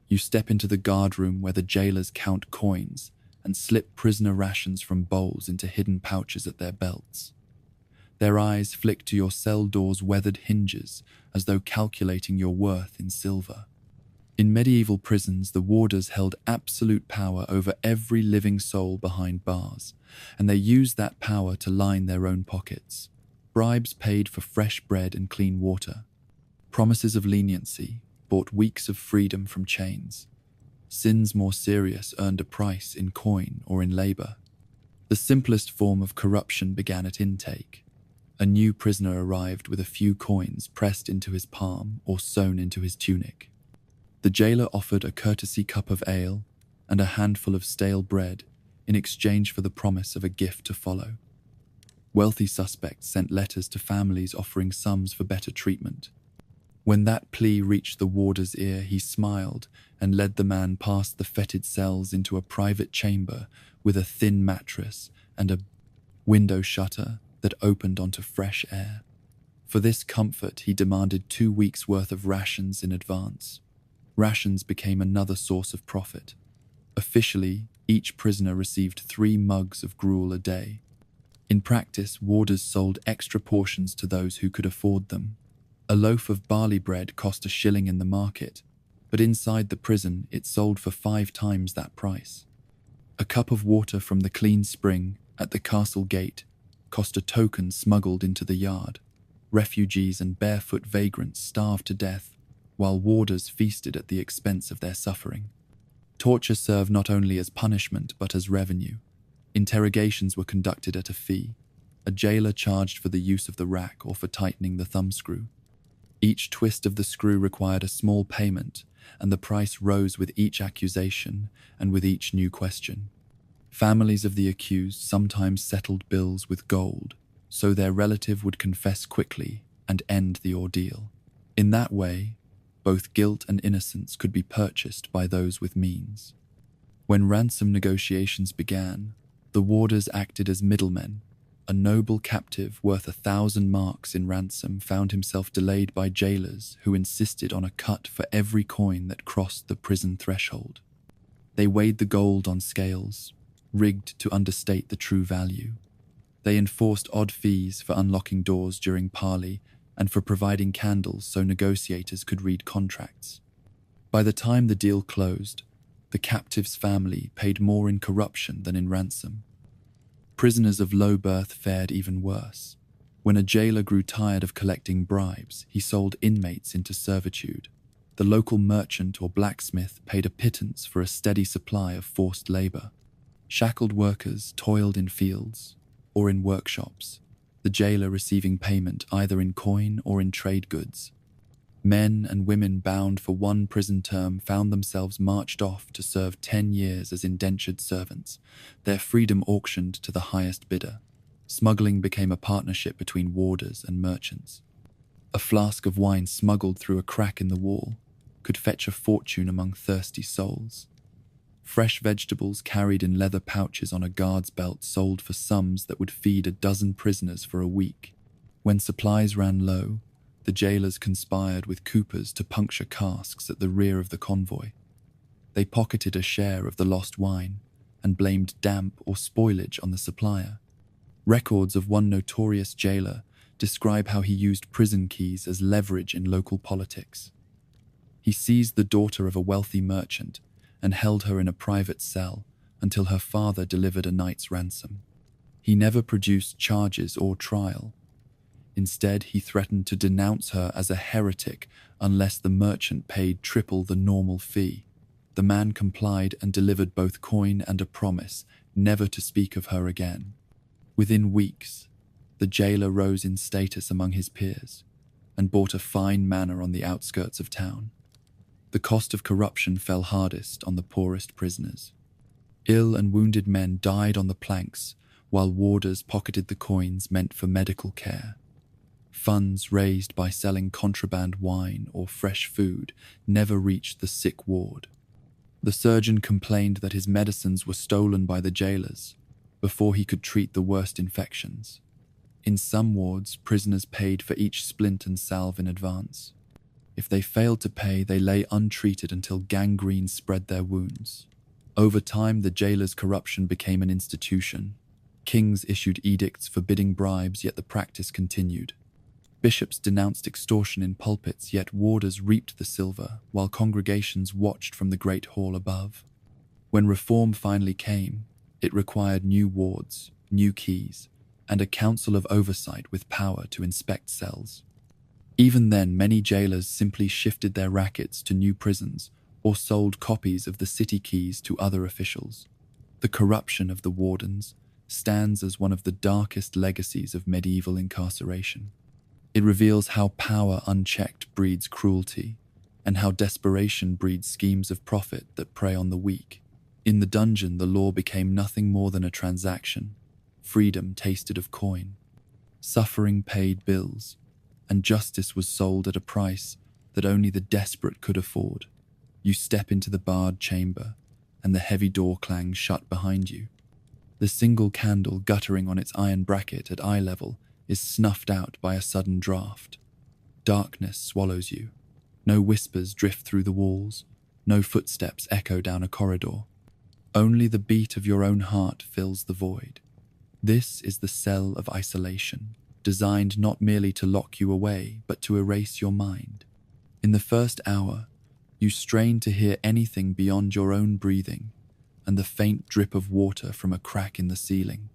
You step into the guardroom where the jailers count coins and slip prisoner rations from bowls into hidden pouches at their belts. Their eyes flick to your cell door's weathered hinges as though calculating your worth in silver. In medieval prisons, the warders held absolute power over every living soul behind bars, and they used that power to line their own pockets. Bribes paid for fresh bread and clean water. Promises of leniency bought weeks of freedom from chains. Sins more serious earned a price in coin or in labor. The simplest form of corruption began at intake. A new prisoner arrived with a few coins pressed into his palm or sewn into his tunic. The jailer offered a courtesy cup of ale and a handful of stale bread in exchange for the promise of a gift to follow. Wealthy suspects sent letters to families offering sums for better treatment. When that plea reached the warder's ear, he smiled and led the man past the fetid cells into a private chamber with a thin mattress and a window shutter that opened onto fresh air. For this comfort, he demanded 2 weeks' worth of rations in advance. Rations became another source of profit. Officially, each prisoner received 3 mugs of gruel a day. In practice, warders sold extra portions to those who could afford them. A loaf of barley bread cost $1 in the market, but inside the prison it sold for 5 times that price. A cup of water from the clean spring at the castle gate cost a token smuggled into the yard. Refugees and barefoot vagrants starved to death, while warders feasted at the expense of their suffering. Torture served not only as punishment but as revenue. Interrogations were conducted at a fee. A jailer charged for the use of the rack or for tightening the thumbscrew. Each twist of the screw required a small payment, and the price rose with each accusation and with each new question. Families of the accused sometimes settled bills with gold, so their relative would confess quickly and end the ordeal. In that way, both guilt and innocence could be purchased by those with means. When ransom negotiations began, the warders acted as middlemen. A noble captive worth 1,000 marks in ransom found himself delayed by jailers who insisted on a cut for every coin that crossed the prison threshold. They weighed the gold on scales, rigged to understate the true value. They enforced odd fees for unlocking doors during parley and for providing candles so negotiators could read contracts. By the time the deal closed, the captive's family paid more in corruption than in ransom. Prisoners of low birth fared even worse. When a jailer grew tired of collecting bribes, he sold inmates into servitude. The local merchant or blacksmith paid a pittance for a steady supply of forced labor. Shackled workers toiled in fields or in workshops, the jailer receiving payment either in coin or in trade goods. Men and women bound for one prison term found themselves marched off to serve 10 years as indentured servants, their freedom auctioned to the highest bidder. Smuggling became a partnership between warders and merchants. A flask of wine smuggled through a crack in the wall could fetch a fortune among thirsty souls. Fresh vegetables carried in leather pouches on a guard's belt sold for sums that would feed a dozen prisoners for a week. When supplies ran low, the jailers conspired with coopers to puncture casks at the rear of the convoy. They pocketed a share of the lost wine and blamed damp or spoilage on the supplier. Records of one notorious jailer describe how he used prison keys as leverage in local politics. He seized the daughter of a wealthy merchant and held her in a private cell until her father delivered a night's ransom. He never produced charges or trial. Instead, he threatened to denounce her as a heretic unless the merchant paid triple the normal fee. The man complied and delivered both coin and a promise never to speak of her again. Within weeks, the jailer rose in status among his peers and bought a fine manor on the outskirts of town. The cost of corruption fell hardest on the poorest prisoners. Ill and wounded men died on the planks, while warders pocketed the coins meant for medical care. Funds raised by selling contraband wine or fresh food never reached the sick ward. The surgeon complained that his medicines were stolen by the jailers before he could treat the worst infections. In some wards, prisoners paid for each splint and salve in advance. If they failed to pay, they lay untreated until gangrene spread their wounds. Over time, the jailer's corruption became an institution. Kings issued edicts forbidding bribes, yet the practice continued. Bishops denounced extortion in pulpits, yet warders reaped the silver, while congregations watched from the great hall above. When reform finally came, it required new wards, new keys, and a council of oversight with power to inspect cells. Even then, many jailers simply shifted their rackets to new prisons or sold copies of the city keys to other officials. The corruption of the wardens stands as one of the darkest legacies of medieval incarceration. It reveals how power unchecked breeds cruelty, and how desperation breeds schemes of profit that prey on the weak. In the dungeon, the law became nothing more than a transaction. Freedom tasted of coin. Suffering paid bills, and justice was sold at a price that only the desperate could afford. You step into the barred chamber, and the heavy door clangs shut behind you. The single candle guttering on its iron bracket at eye level is snuffed out by a sudden draught. Darkness swallows you. No whispers drift through the walls. No footsteps echo down a corridor. Only the beat of your own heart fills the void. This is the cell of isolation, designed not merely to lock you away, but to erase your mind. In the first hour, you strain to hear anything beyond your own breathing and the faint drip of water from a crack in the ceiling.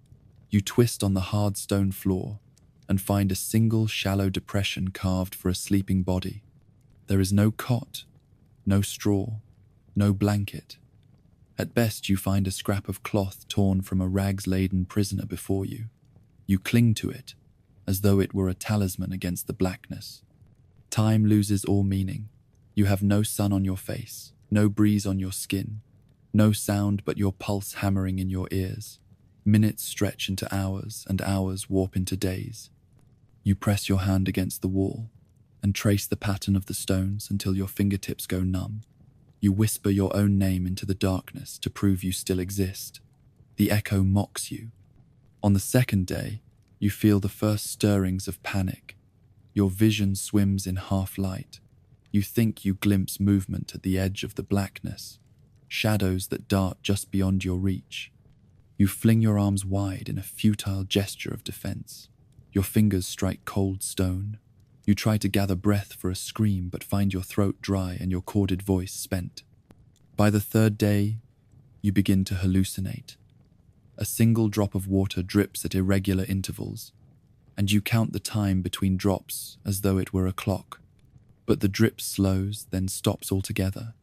You twist on the hard stone floor and find a single shallow depression carved for a sleeping body. There is no cot, no straw, no blanket. At best, you find a scrap of cloth torn from a rags-laden prisoner before you. You cling to it, as though it were a talisman against the blackness. Time loses all meaning. You have no sun on your face, no breeze on your skin, no sound but your pulse hammering in your ears. Minutes stretch into hours, and hours warp into days. You press your hand against the wall and trace the pattern of the stones until your fingertips go numb. You whisper your own name into the darkness to prove you still exist. The echo mocks you. On the second day, you feel the first stirrings of panic. Your vision swims in half light. You think you glimpse movement at the edge of the blackness, shadows that dart just beyond your reach. You fling your arms wide in a futile gesture of defense. Your fingers strike cold stone. You try to gather breath for a scream but find your throat dry and your corded voice spent. By the third day, you begin to hallucinate. A single drop of water drips at irregular intervals, and you count the time between drops as though it were a clock. But the drip slows, then stops altogether,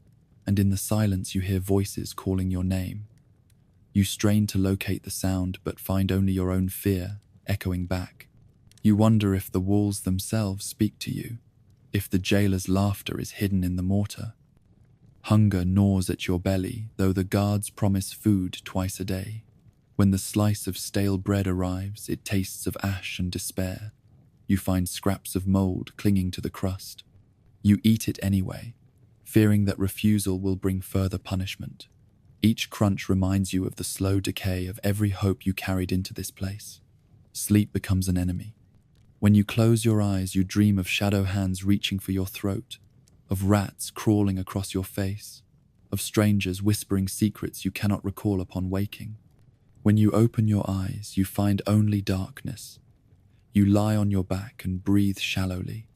and in the silence you hear voices calling your name. You strain to locate the sound but find only your own fear echoing back. You wonder if the walls themselves speak to you, if the jailer's laughter is hidden in the mortar. Hunger gnaws at your belly, though the guards promise food twice a day. When the slice of stale bread arrives, it tastes of ash and despair. You find scraps of mold clinging to the crust. You eat it anyway, fearing that refusal will bring further punishment. Each crunch reminds you of the slow decay of every hope you carried into this place. Sleep becomes an enemy. When you close your eyes, you dream of shadow hands reaching for your throat, of rats crawling across your face, of strangers whispering secrets you cannot recall upon waking. When you open your eyes, you find only darkness. You lie on your back and breathe shallowly,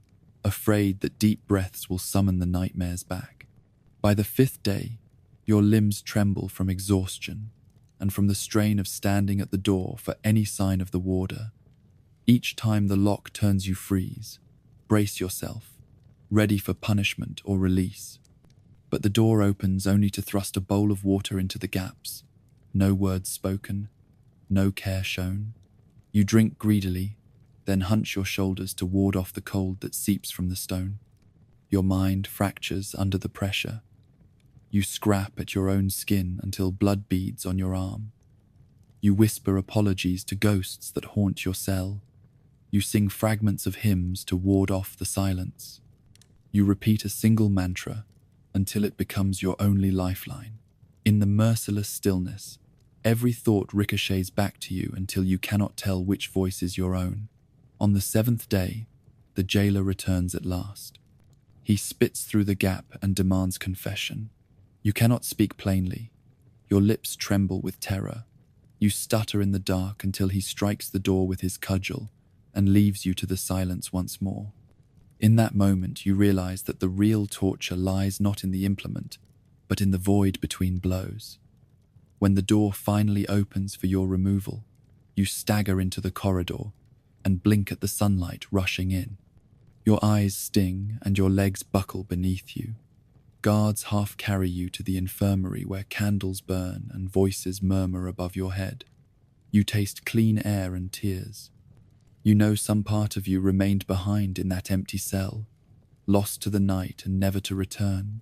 afraid that deep breaths will summon the nightmares back. By the fifth day, your limbs tremble from exhaustion and from the strain of standing at the door for any sign of the warder. Each time the lock turns, you freeze. Brace yourself, ready for punishment or release. But the door opens only to thrust a bowl of water into the gaps. No words spoken, no care shown. You drink greedily, then hunch your shoulders to ward off the cold that seeps from the stone. Your mind fractures under the pressure. You scrap at your own skin until blood beads on your arm. You whisper apologies to ghosts that haunt your cell. You sing fragments of hymns to ward off the silence. You repeat a single mantra until it becomes your only lifeline. In the merciless stillness, every thought ricochets back to you until you cannot tell which voice is your own. On the seventh day, the jailer returns at last. He spits through the gap and demands confession. You cannot speak plainly. Your lips tremble with terror. You stutter in the dark until he strikes the door with his cudgel and leaves you to the silence once more. In that moment, you realize that the real torture lies not in the implement, but in the void between blows. When the door finally opens for your removal, you stagger into the corridor and blink at the sunlight rushing in. Your eyes sting and your legs buckle beneath you. Guards half carry you to the infirmary where candles burn and voices murmur above your head. You taste clean air and tears. You know some part of you remained behind in that empty cell, lost to the night and never to return.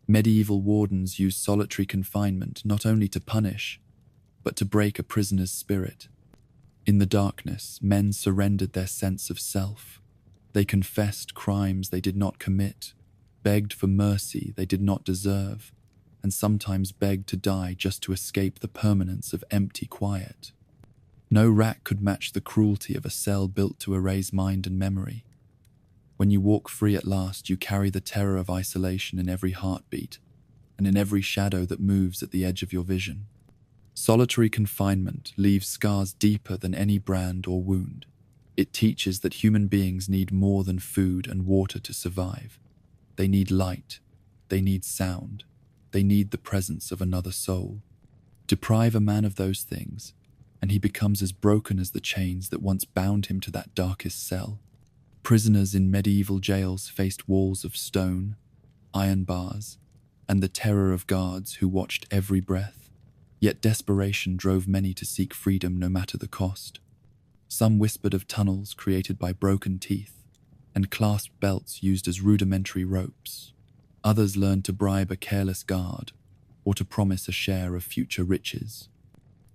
Medieval wardens use solitary confinement not only to punish, but to break a prisoner's spirit. In the darkness, men surrendered their sense of self. They confessed crimes they did not commit, begged for mercy they did not deserve, and sometimes begged to die just to escape the permanence of empty quiet. No rack could match the cruelty of a cell built to erase mind and memory. When you walk free at last, you carry the terror of isolation in every heartbeat and in every shadow that moves at the edge of your vision. Solitary confinement leaves scars deeper than any brand or wound. It teaches that human beings need more than food and water to survive. They need light, they need sound, they need the presence of another soul. Deprive a man of those things, and he becomes as broken as the chains that once bound him to that darkest cell. Prisoners in medieval jails faced walls of stone, iron bars, and the terror of guards who watched every breath. Yet desperation drove many to seek freedom no matter the cost. Some whispered of tunnels created by broken teeth and clasped belts used as rudimentary ropes. Others learned to bribe a careless guard or to promise a share of future riches.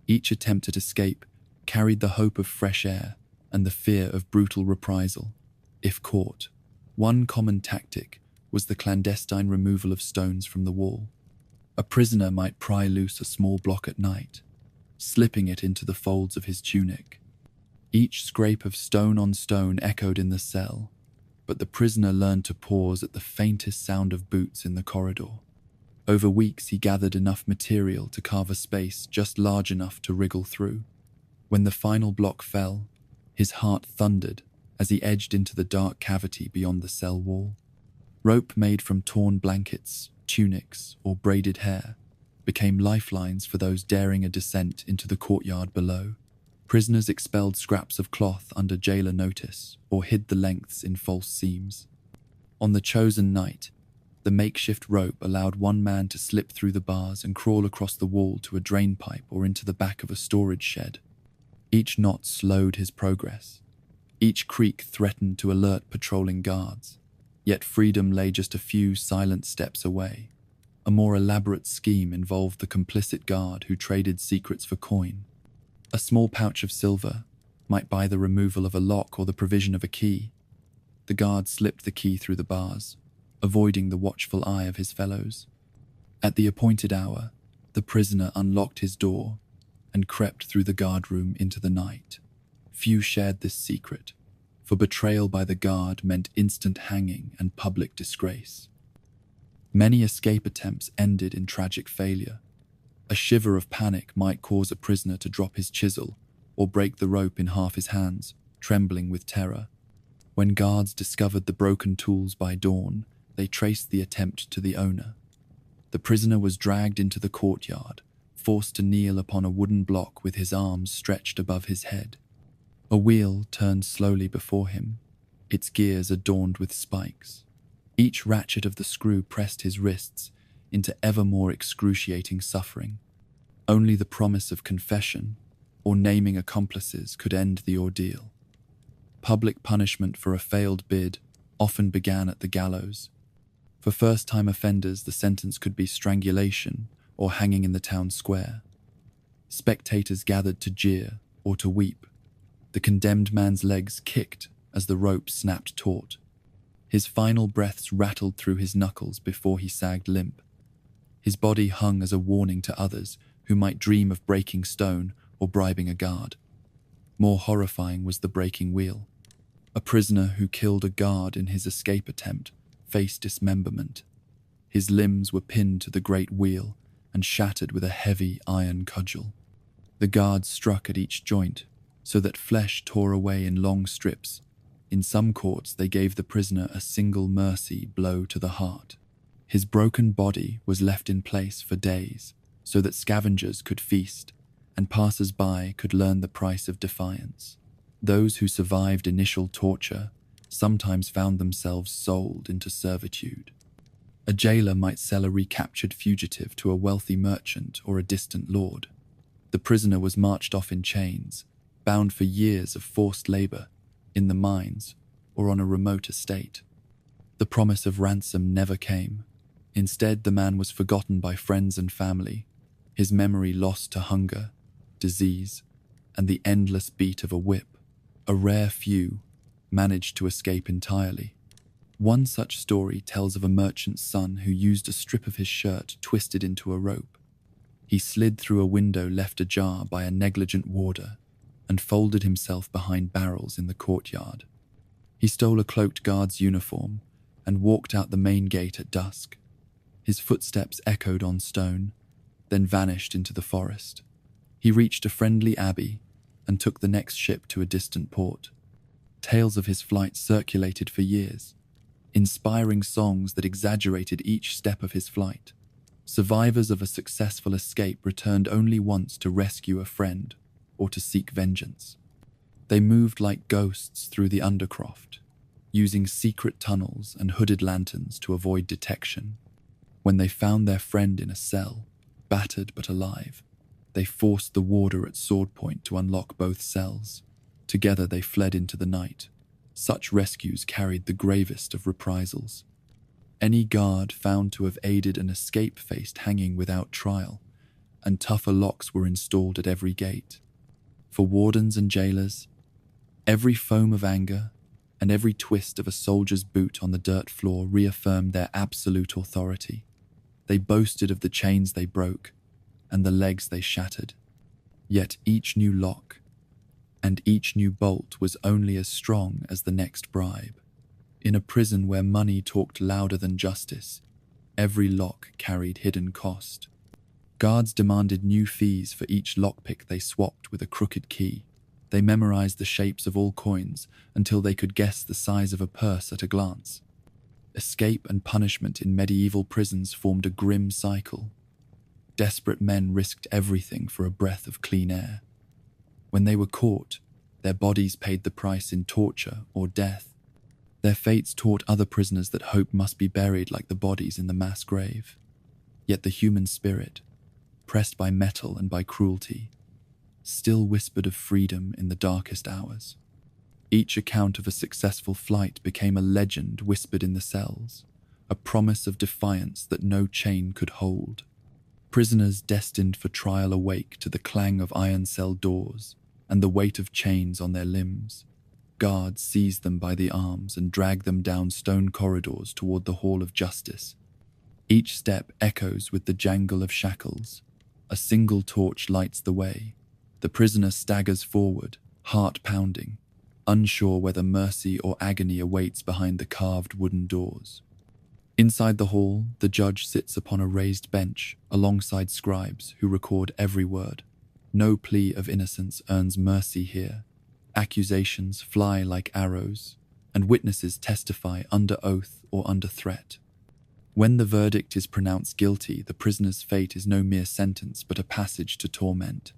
Each attempt at escape carried the hope of fresh air and the fear of brutal reprisal, if caught. One common tactic was the clandestine removal of stones from the wall. A prisoner might pry loose a small block at night, slipping it into the folds of his tunic. Each scrape of stone on stone echoed in the cell, but the prisoner learned to pause at the faintest sound of boots in the corridor. Over weeks he gathered enough material to carve a space just large enough to wriggle through. When the final block fell, his heart thundered as he edged into the dark cavity beyond the cell wall. Rope made from torn blankets, tunics, or braided hair became lifelines for those daring a descent into the courtyard below. Prisoners expelled scraps of cloth under jailer notice or hid the lengths in false seams. On the chosen night, the makeshift rope allowed one man to slip through the bars and crawl across the wall to a drain pipe or into the back of a storage shed. Each knot slowed his progress. Each creak threatened to alert patrolling guards. Yet freedom lay just a few silent steps away. A more elaborate scheme involved the complicit guard who traded secrets for coin. A small pouch of silver might buy the removal of a lock or the provision of a key. The guard slipped the key through the bars, avoiding the watchful eye of his fellows. At the appointed hour, the prisoner unlocked his door and crept through the guard room into the night. Few shared this secret, for betrayal by the guard meant instant hanging and public disgrace. Many escape attempts ended in tragic failure. A shiver of panic might cause a prisoner to drop his chisel or break the rope in half his hands, trembling with terror. When guards discovered the broken tools by dawn, they traced the attempt to the owner. The prisoner was dragged into the courtyard, forced to kneel upon a wooden block with his arms stretched above his head. A wheel turned slowly before him, its gears adorned with spikes. Each ratchet of the screw pressed his wrists into ever more excruciating suffering. Only the promise of confession or naming accomplices could end the ordeal. Public punishment for a failed bid often began at the gallows. For first-time offenders, the sentence could be strangulation or hanging in the town square. Spectators gathered to jeer or to weep. The condemned man's legs kicked as the rope snapped taut. His final breaths rattled through his knuckles before he sagged limp. His body hung as a warning to others who might dream of breaking stone or bribing a guard. More horrifying was the breaking wheel. A prisoner who killed a guard in his escape attempt faced dismemberment. His limbs were pinned to the great wheel and shattered with a heavy iron cudgel. The guards struck at each joint so that flesh tore away in long strips. In some courts, they gave the prisoner a single mercy blow to the heart. His broken body was left in place for days so that scavengers could feast and passers-by could learn the price of defiance. Those who survived initial torture sometimes found themselves sold into servitude. A jailer might sell a recaptured fugitive to a wealthy merchant or a distant lord. The prisoner was marched off in chains, bound for years of forced labor in the mines or on a remote estate. The promise of ransom never came. Instead, the man was forgotten by friends and family, his memory lost to hunger, disease, and the endless beat of a whip. A rare few managed to escape entirely. One such story tells of a merchant's son who used a strip of his shirt twisted into a rope. He slid through a window left ajar by a negligent warder and folded himself behind barrels in the courtyard. He stole a cloaked guard's uniform and walked out the main gate at dusk. His footsteps echoed on stone, then vanished into the forest. He reached a friendly abbey and took the next ship to a distant port. Tales of his flight circulated for years, inspiring songs that exaggerated each step of his flight. Survivors of a successful escape returned only once to rescue a friend or to seek vengeance. They moved like ghosts through the undercroft, using secret tunnels and hooded lanterns to avoid detection. When they found their friend in a cell, battered but alive, they forced the warder at sword point to unlock both cells. Together they fled into the night. Such rescues carried the gravest of reprisals. Any guard found to have aided an escape faced hanging without trial, and tougher locks were installed at every gate. For wardens and jailers, every foam of anger and every twist of a soldier's boot on the dirt floor reaffirmed their absolute authority. They boasted of the chains they broke and the legs they shattered. Yet each new lock and each new bolt was only as strong as the next bribe. In a prison where money talked louder than justice, every lock carried hidden cost. Guards demanded new fees for each lockpick they swapped with a crooked key. They memorized the shapes of all coins until they could guess the size of a purse at a glance. Escape and punishment in medieval prisons formed a grim cycle. Desperate men risked everything for a breath of clean air. When they were caught, their bodies paid the price in torture or death. Their fates taught other prisoners that hope must be buried like the bodies in the mass grave. Yet the human spirit, pressed by metal and by cruelty, still whispered of freedom in the darkest hours. Each account of a successful flight became a legend whispered in the cells, a promise of defiance that no chain could hold. Prisoners destined for trial awake to the clang of iron cell doors and the weight of chains on their limbs. Guards seized them by the arms and dragged them down stone corridors toward the hall of justice. Each step echoes with the jangle of shackles. A single torch lights the way. The prisoner staggers forward, heart pounding, unsure whether mercy or agony awaits behind the carved wooden doors. Inside the hall, the judge sits upon a raised bench alongside scribes who record every word. No plea of innocence earns mercy here. Accusations fly like arrows, and witnesses testify under oath or under threat. When the verdict is pronounced guilty, the prisoner's fate is no mere sentence but a passage to torment.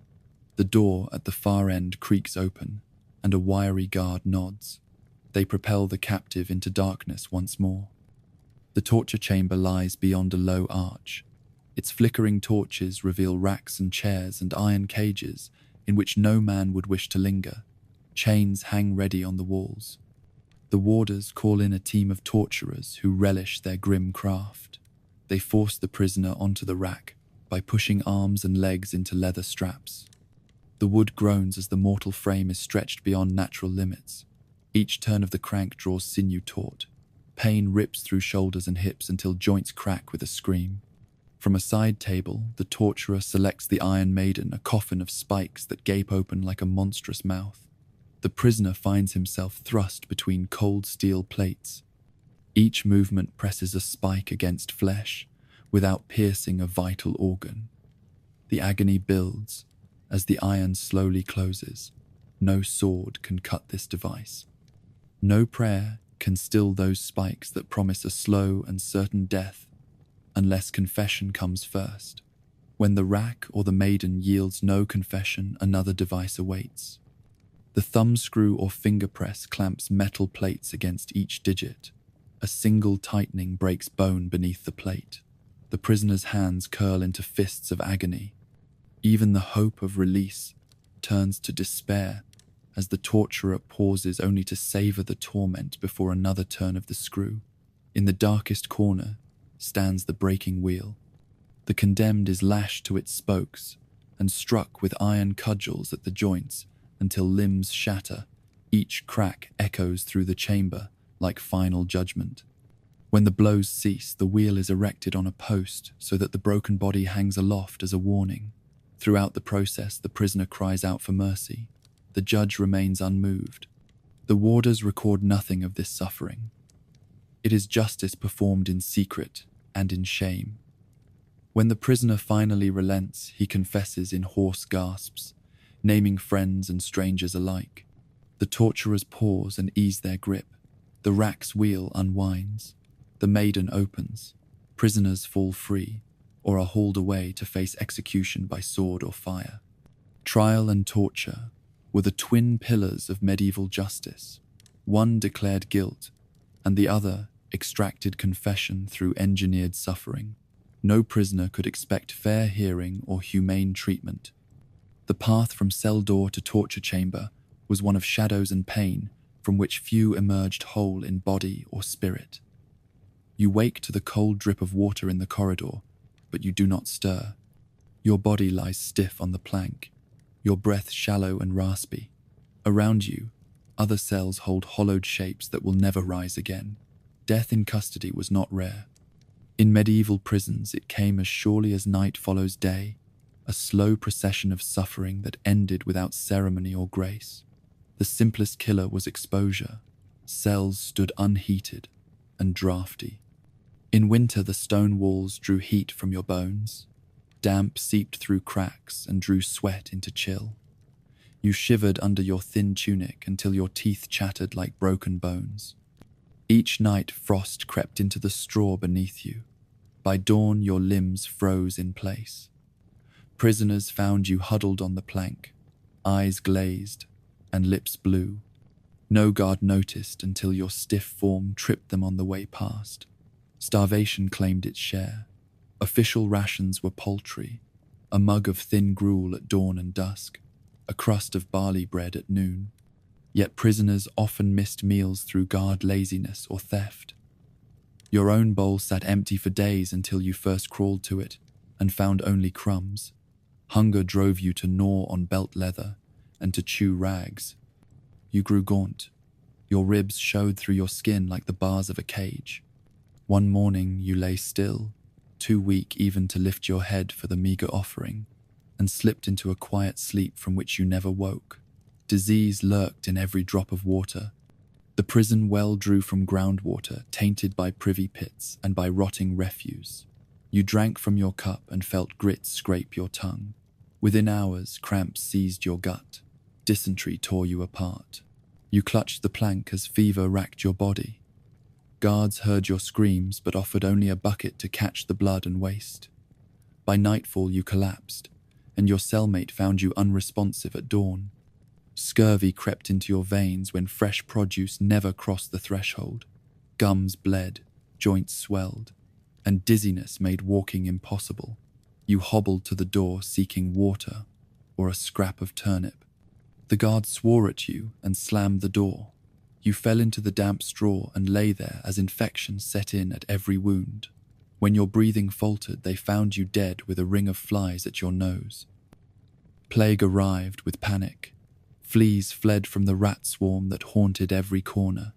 The door at the far end creaks open, and a wiry guard nods. They propel the captive into darkness once more. The torture chamber lies beyond a low arch. Its flickering torches reveal racks and chairs and iron cages in which no man would wish to linger. Chains hang ready on the walls. The warders call in a team of torturers who relish their grim craft. They force the prisoner onto the rack by pushing arms and legs into leather straps. The wood groans as the mortal frame is stretched beyond natural limits. Each turn of the crank draws sinew taut. Pain rips through shoulders and hips until joints crack with a scream. From a side table, the torturer selects the Iron Maiden, a coffin of spikes that gape open like a monstrous mouth. The prisoner finds himself thrust between cold steel plates. Each movement presses a spike against flesh, without piercing a vital organ. The agony builds as the iron slowly closes. No sword can cut this device. No prayer can still those spikes that promise a slow and certain death, unless confession comes first. When the rack or the maiden yields no confession, another device awaits. The thumbscrew or finger press clamps metal plates against each digit. A single tightening breaks bone beneath the plate. The prisoner's hands curl into fists of agony. Even the hope of release turns to despair as the torturer pauses only to savor the torment before another turn of the screw. In the darkest corner stands the breaking wheel. The condemned is lashed to its spokes and struck with iron cudgels at the joints until limbs shatter. Each crack echoes through the chamber like final judgment. When the blows cease, the wheel is erected on a post so that the broken body hangs aloft as a warning. Throughout the process, the prisoner cries out for mercy. The judge remains unmoved. The warders record nothing of this suffering. It is justice performed in secret and in shame. When the prisoner finally relents, he confesses in hoarse gasps, naming friends and strangers alike. The torturers pause and ease their grip. The rack's wheel unwinds. The maiden opens. Prisoners fall free or are hauled away to face execution by sword or fire. Trial and torture were the twin pillars of medieval justice. One declared guilt, and the other extracted confession through engineered suffering. No prisoner could expect fair hearing or humane treatment. The path from cell door to torture chamber was one of shadows and pain, from which few emerged whole in body or spirit. You wake to the cold drip of water in the corridor, but you do not stir. Your body lies stiff on the plank, your breath shallow and raspy. Around you, other cells hold hollowed shapes that will never rise again. Death in custody was not rare. In medieval prisons, it came as surely as night follows day, a slow procession of suffering that ended without ceremony or grace. The simplest killer was exposure. Cells stood unheated and drafty. In winter, the stone walls drew heat from your bones. Damp seeped through cracks and drew sweat into chill. You shivered under your thin tunic until your teeth chattered like broken bones. Each night, frost crept into the straw beneath you. By dawn, your limbs froze in place. Prisoners found you huddled on the plank, eyes glazed and lips blue. No guard noticed until your stiff form tripped them on the way past. Starvation claimed its share. Official rations were paltry, a mug of thin gruel at dawn and dusk, a crust of barley bread at noon. Yet prisoners often missed meals through guard laziness or theft. Your own bowl sat empty for days until you first crawled to it and found only crumbs. Hunger drove you to gnaw on belt leather and to chew rags. You grew gaunt. Your ribs showed through your skin like the bars of a cage. One morning you lay still, too weak even to lift your head for the meager offering, and slipped into a quiet sleep from which you never woke. Disease lurked in every drop of water. The prison well drew from groundwater, tainted by privy pits and by rotting refuse. You drank from your cup and felt grit scrape your tongue. Within hours, cramps seized your gut. Dysentery tore you apart. You clutched the plank as fever racked your body. Guards heard your screams but offered only a bucket to catch the blood and waste. By nightfall you collapsed, and your cellmate found you unresponsive at dawn. Scurvy crept into your veins when fresh produce never crossed the threshold. Gums bled, joints swelled, and dizziness made walking impossible. You hobbled to the door seeking water or a scrap of turnip. The guard swore at you and slammed the door. You fell into the damp straw and lay there as infection set in at every wound. When your breathing faltered, they found you dead with a ring of flies at your nose. Plague arrived with panic. Fleas fled from the rat swarm that haunted every corner.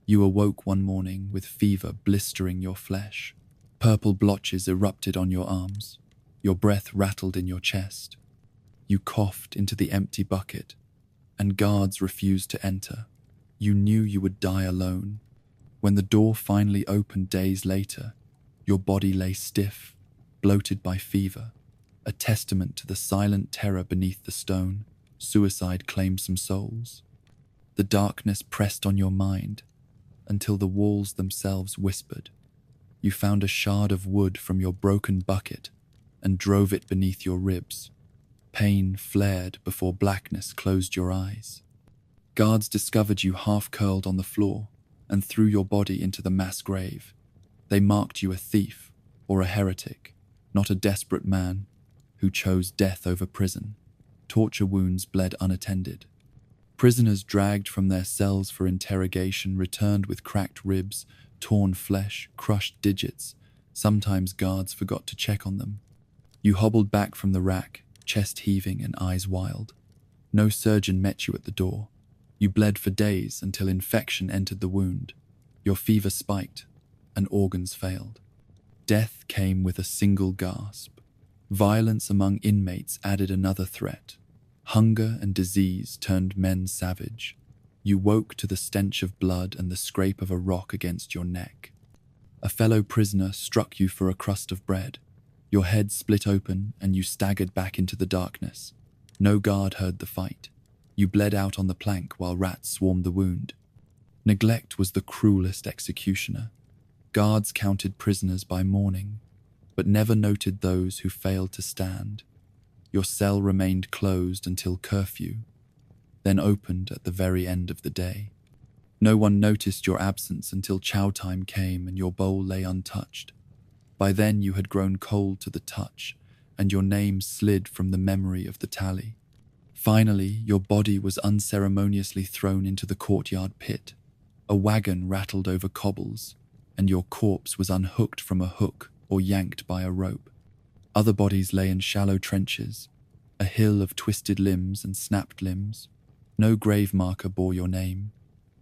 You awoke one morning with fever blistering your flesh. Purple blotches erupted on your arms. Your breath rattled in your chest. You coughed into the empty bucket, and guards refused to enter. You knew you would die alone. When the door finally opened days later, your body lay stiff, bloated by fever, a testament to the silent terror beneath the stone. Suicide claimed some souls. The darkness pressed on your mind until the walls themselves whispered. You found a shard of wood from your broken bucket and drove it beneath your ribs. Pain flared before blackness closed your eyes. Guards discovered you half-curled on the floor and threw your body into the mass grave. They marked you a thief or a heretic, not a desperate man who chose death over prison. Torture wounds bled unattended. Prisoners dragged from their cells for interrogation returned with cracked ribs, torn flesh, crushed digits. Sometimes guards forgot to check on them. You hobbled back from the rack, chest heaving and eyes wild. No surgeon met you at the door. You bled for days until infection entered the wound. Your fever spiked and organs failed. Death came with a single gasp. Violence among inmates added another threat. Hunger and disease turned men savage. You woke to the stench of blood and the scrape of a rock against your neck. A fellow prisoner struck you for a crust of bread. Your head split open and you staggered back into the darkness. No guard heard the fight. You bled out on the plank while rats swarmed the wound. Neglect was the cruelest executioner. Guards counted prisoners by morning, but never noted those who failed to stand. Your cell remained closed until curfew, then opened at the very end of the day. No one noticed your absence until chow time came and your bowl lay untouched. By then you had grown cold to the touch, and your name slid from the memory of the tally. Finally, your body was unceremoniously thrown into the courtyard pit. A wagon rattled over cobbles, and your corpse was unhooked from a hook or yanked by a rope. Other bodies lay in shallow trenches, a hill of twisted limbs and snapped limbs. No grave marker bore your name.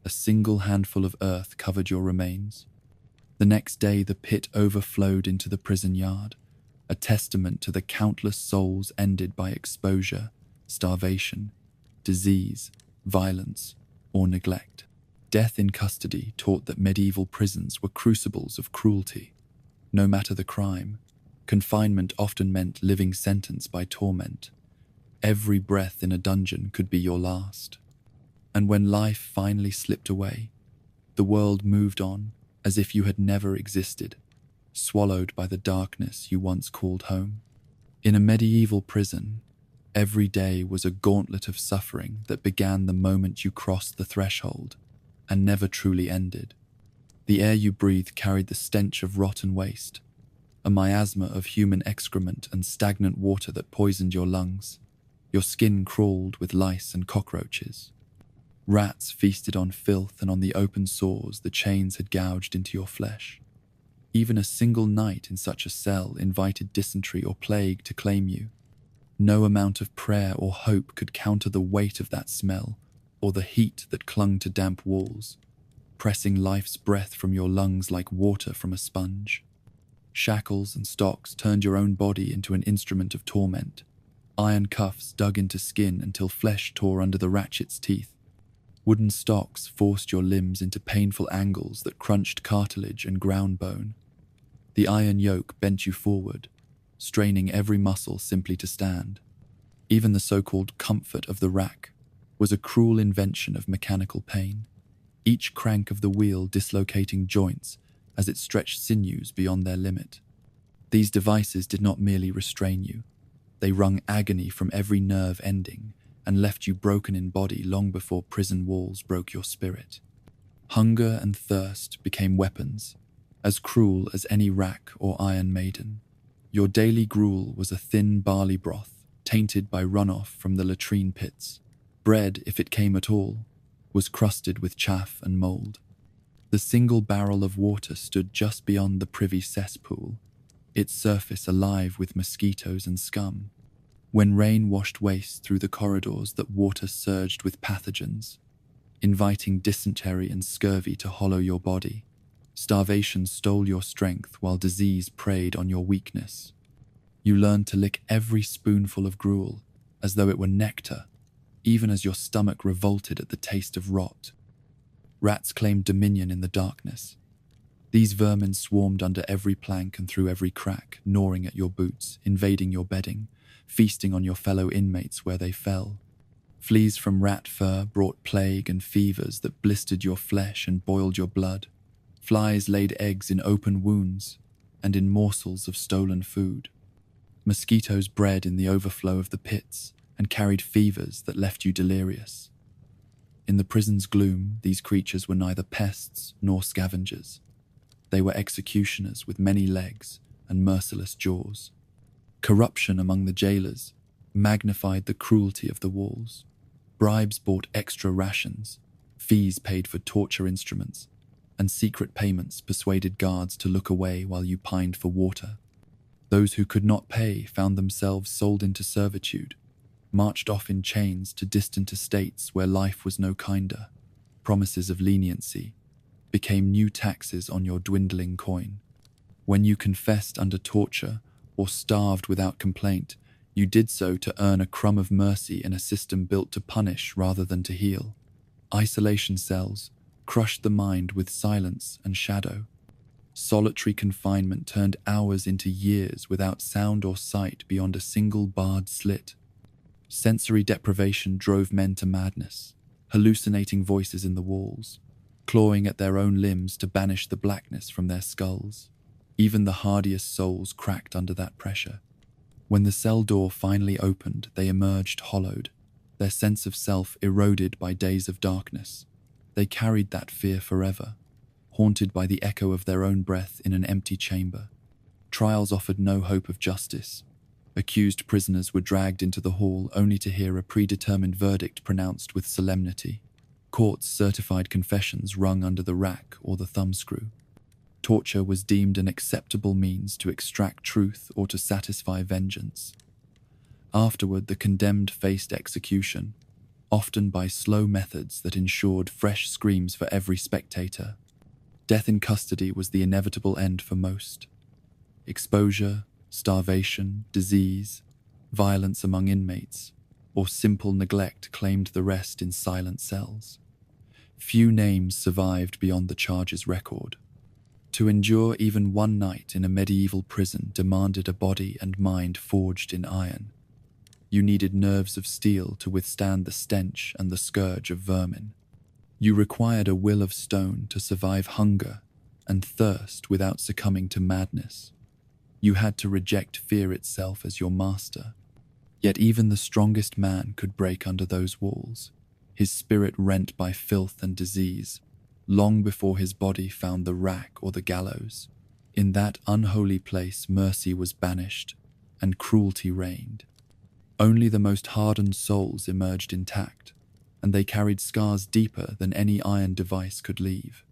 A single handful of earth covered your remains. The next day, the pit overflowed into the prison yard, a testament to the countless souls ended by exposure, starvation, disease, violence, or neglect. Death in custody taught that medieval prisons were crucibles of cruelty. No matter the crime, confinement often meant living sentence by torment. Every breath in a dungeon could be your last. And when life finally slipped away, the world moved on as if you had never existed, swallowed by the darkness you once called home. In a medieval prison, every day was a gauntlet of suffering that began the moment you crossed the threshold and never truly ended. The air you breathed carried the stench of rotten waste, a miasma of human excrement and stagnant water that poisoned your lungs. Your skin crawled with lice and cockroaches. Rats feasted on filth and on the open sores the chains had gouged into your flesh. Even a single night in such a cell invited dysentery or plague to claim you. No amount of prayer or hope could counter the weight of that smell or the heat that clung to damp walls, pressing life's breath from your lungs like water from a sponge. Shackles and stocks turned your own body into an instrument of torment. Iron cuffs dug into skin until flesh tore under the ratchet's teeth. Wooden stocks forced your limbs into painful angles that crunched cartilage and ground bone. The iron yoke bent you forward, straining every muscle simply to stand. Even the so-called comfort of the rack was a cruel invention of mechanical pain, each crank of the wheel dislocating joints as it stretched sinews beyond their limit. These devices did not merely restrain you. They wrung agony from every nerve ending and left you broken in body long before prison walls broke your spirit. Hunger and thirst became weapons, as cruel as any rack or iron maiden. Your daily gruel was a thin barley broth, tainted by runoff from the latrine pits. Bread, if it came at all, was crusted with chaff and mold. The single barrel of water stood just beyond the privy cesspool, its surface alive with mosquitoes and scum. When rain washed waste through the corridors, that water surged with pathogens, inviting dysentery and scurvy to hollow your body. Starvation stole your strength while disease preyed on your weakness. You learned to lick every spoonful of gruel as though it were nectar, even as your stomach revolted at the taste of rot. Rats claimed dominion in the darkness. These vermin swarmed under every plank and through every crack, gnawing at your boots, invading your bedding, feasting on your fellow inmates where they fell. Fleas from rat fur brought plague and fevers that blistered your flesh and boiled your blood. Flies laid eggs in open wounds and in morsels of stolen food. Mosquitoes bred in the overflow of the pits and carried fevers that left you delirious. In the prison's gloom, these creatures were neither pests nor scavengers. They were executioners with many legs and merciless jaws. Corruption among the jailers magnified the cruelty of the walls. Bribes bought extra rations, fees paid for torture instruments, and secret payments persuaded guards to look away while you pined for water. Those who could not pay found themselves sold into servitude, marched off in chains to distant estates where life was no kinder. Promises of leniency became new taxes on your dwindling coin. When you confessed under torture or starved without complaint, you did so to earn a crumb of mercy in a system built to punish rather than to heal. Isolation cells crushed the mind with silence and shadow. Solitary confinement turned hours into years without sound or sight beyond a single barred slit. Sensory deprivation drove men to madness, hallucinating voices in the walls, clawing at their own limbs to banish the blackness from their skulls. Even the hardiest souls cracked under that pressure. When the cell door finally opened, they emerged hollowed, their sense of self eroded by days of darkness. They carried that fear forever, haunted by the echo of their own breath in an empty chamber. Trials offered no hope of justice. Accused prisoners were dragged into the hall only to hear a predetermined verdict pronounced with solemnity. Courts certified confessions rung under the rack or the thumbscrew. Torture was deemed an acceptable means to extract truth or to satisfy vengeance. Afterward, the condemned faced execution, often by slow methods that ensured fresh screams for every spectator. Death in custody was the inevitable end for most. Exposure, starvation, disease, violence among inmates, or simple neglect claimed the rest in silent cells. Few names survived beyond the charge's record. To endure even one night in a medieval prison demanded a body and mind forged in iron. You needed nerves of steel to withstand the stench and the scourge of vermin. You required a will of stone to survive hunger and thirst without succumbing to madness. You had to reject fear itself as your master. Yet even the strongest man could break under those walls, his spirit rent by filth and disease, long before his body found the rack or the gallows. In that unholy place, mercy was banished and cruelty reigned. Only the most hardened souls emerged intact, and they carried scars deeper than any iron device could leave.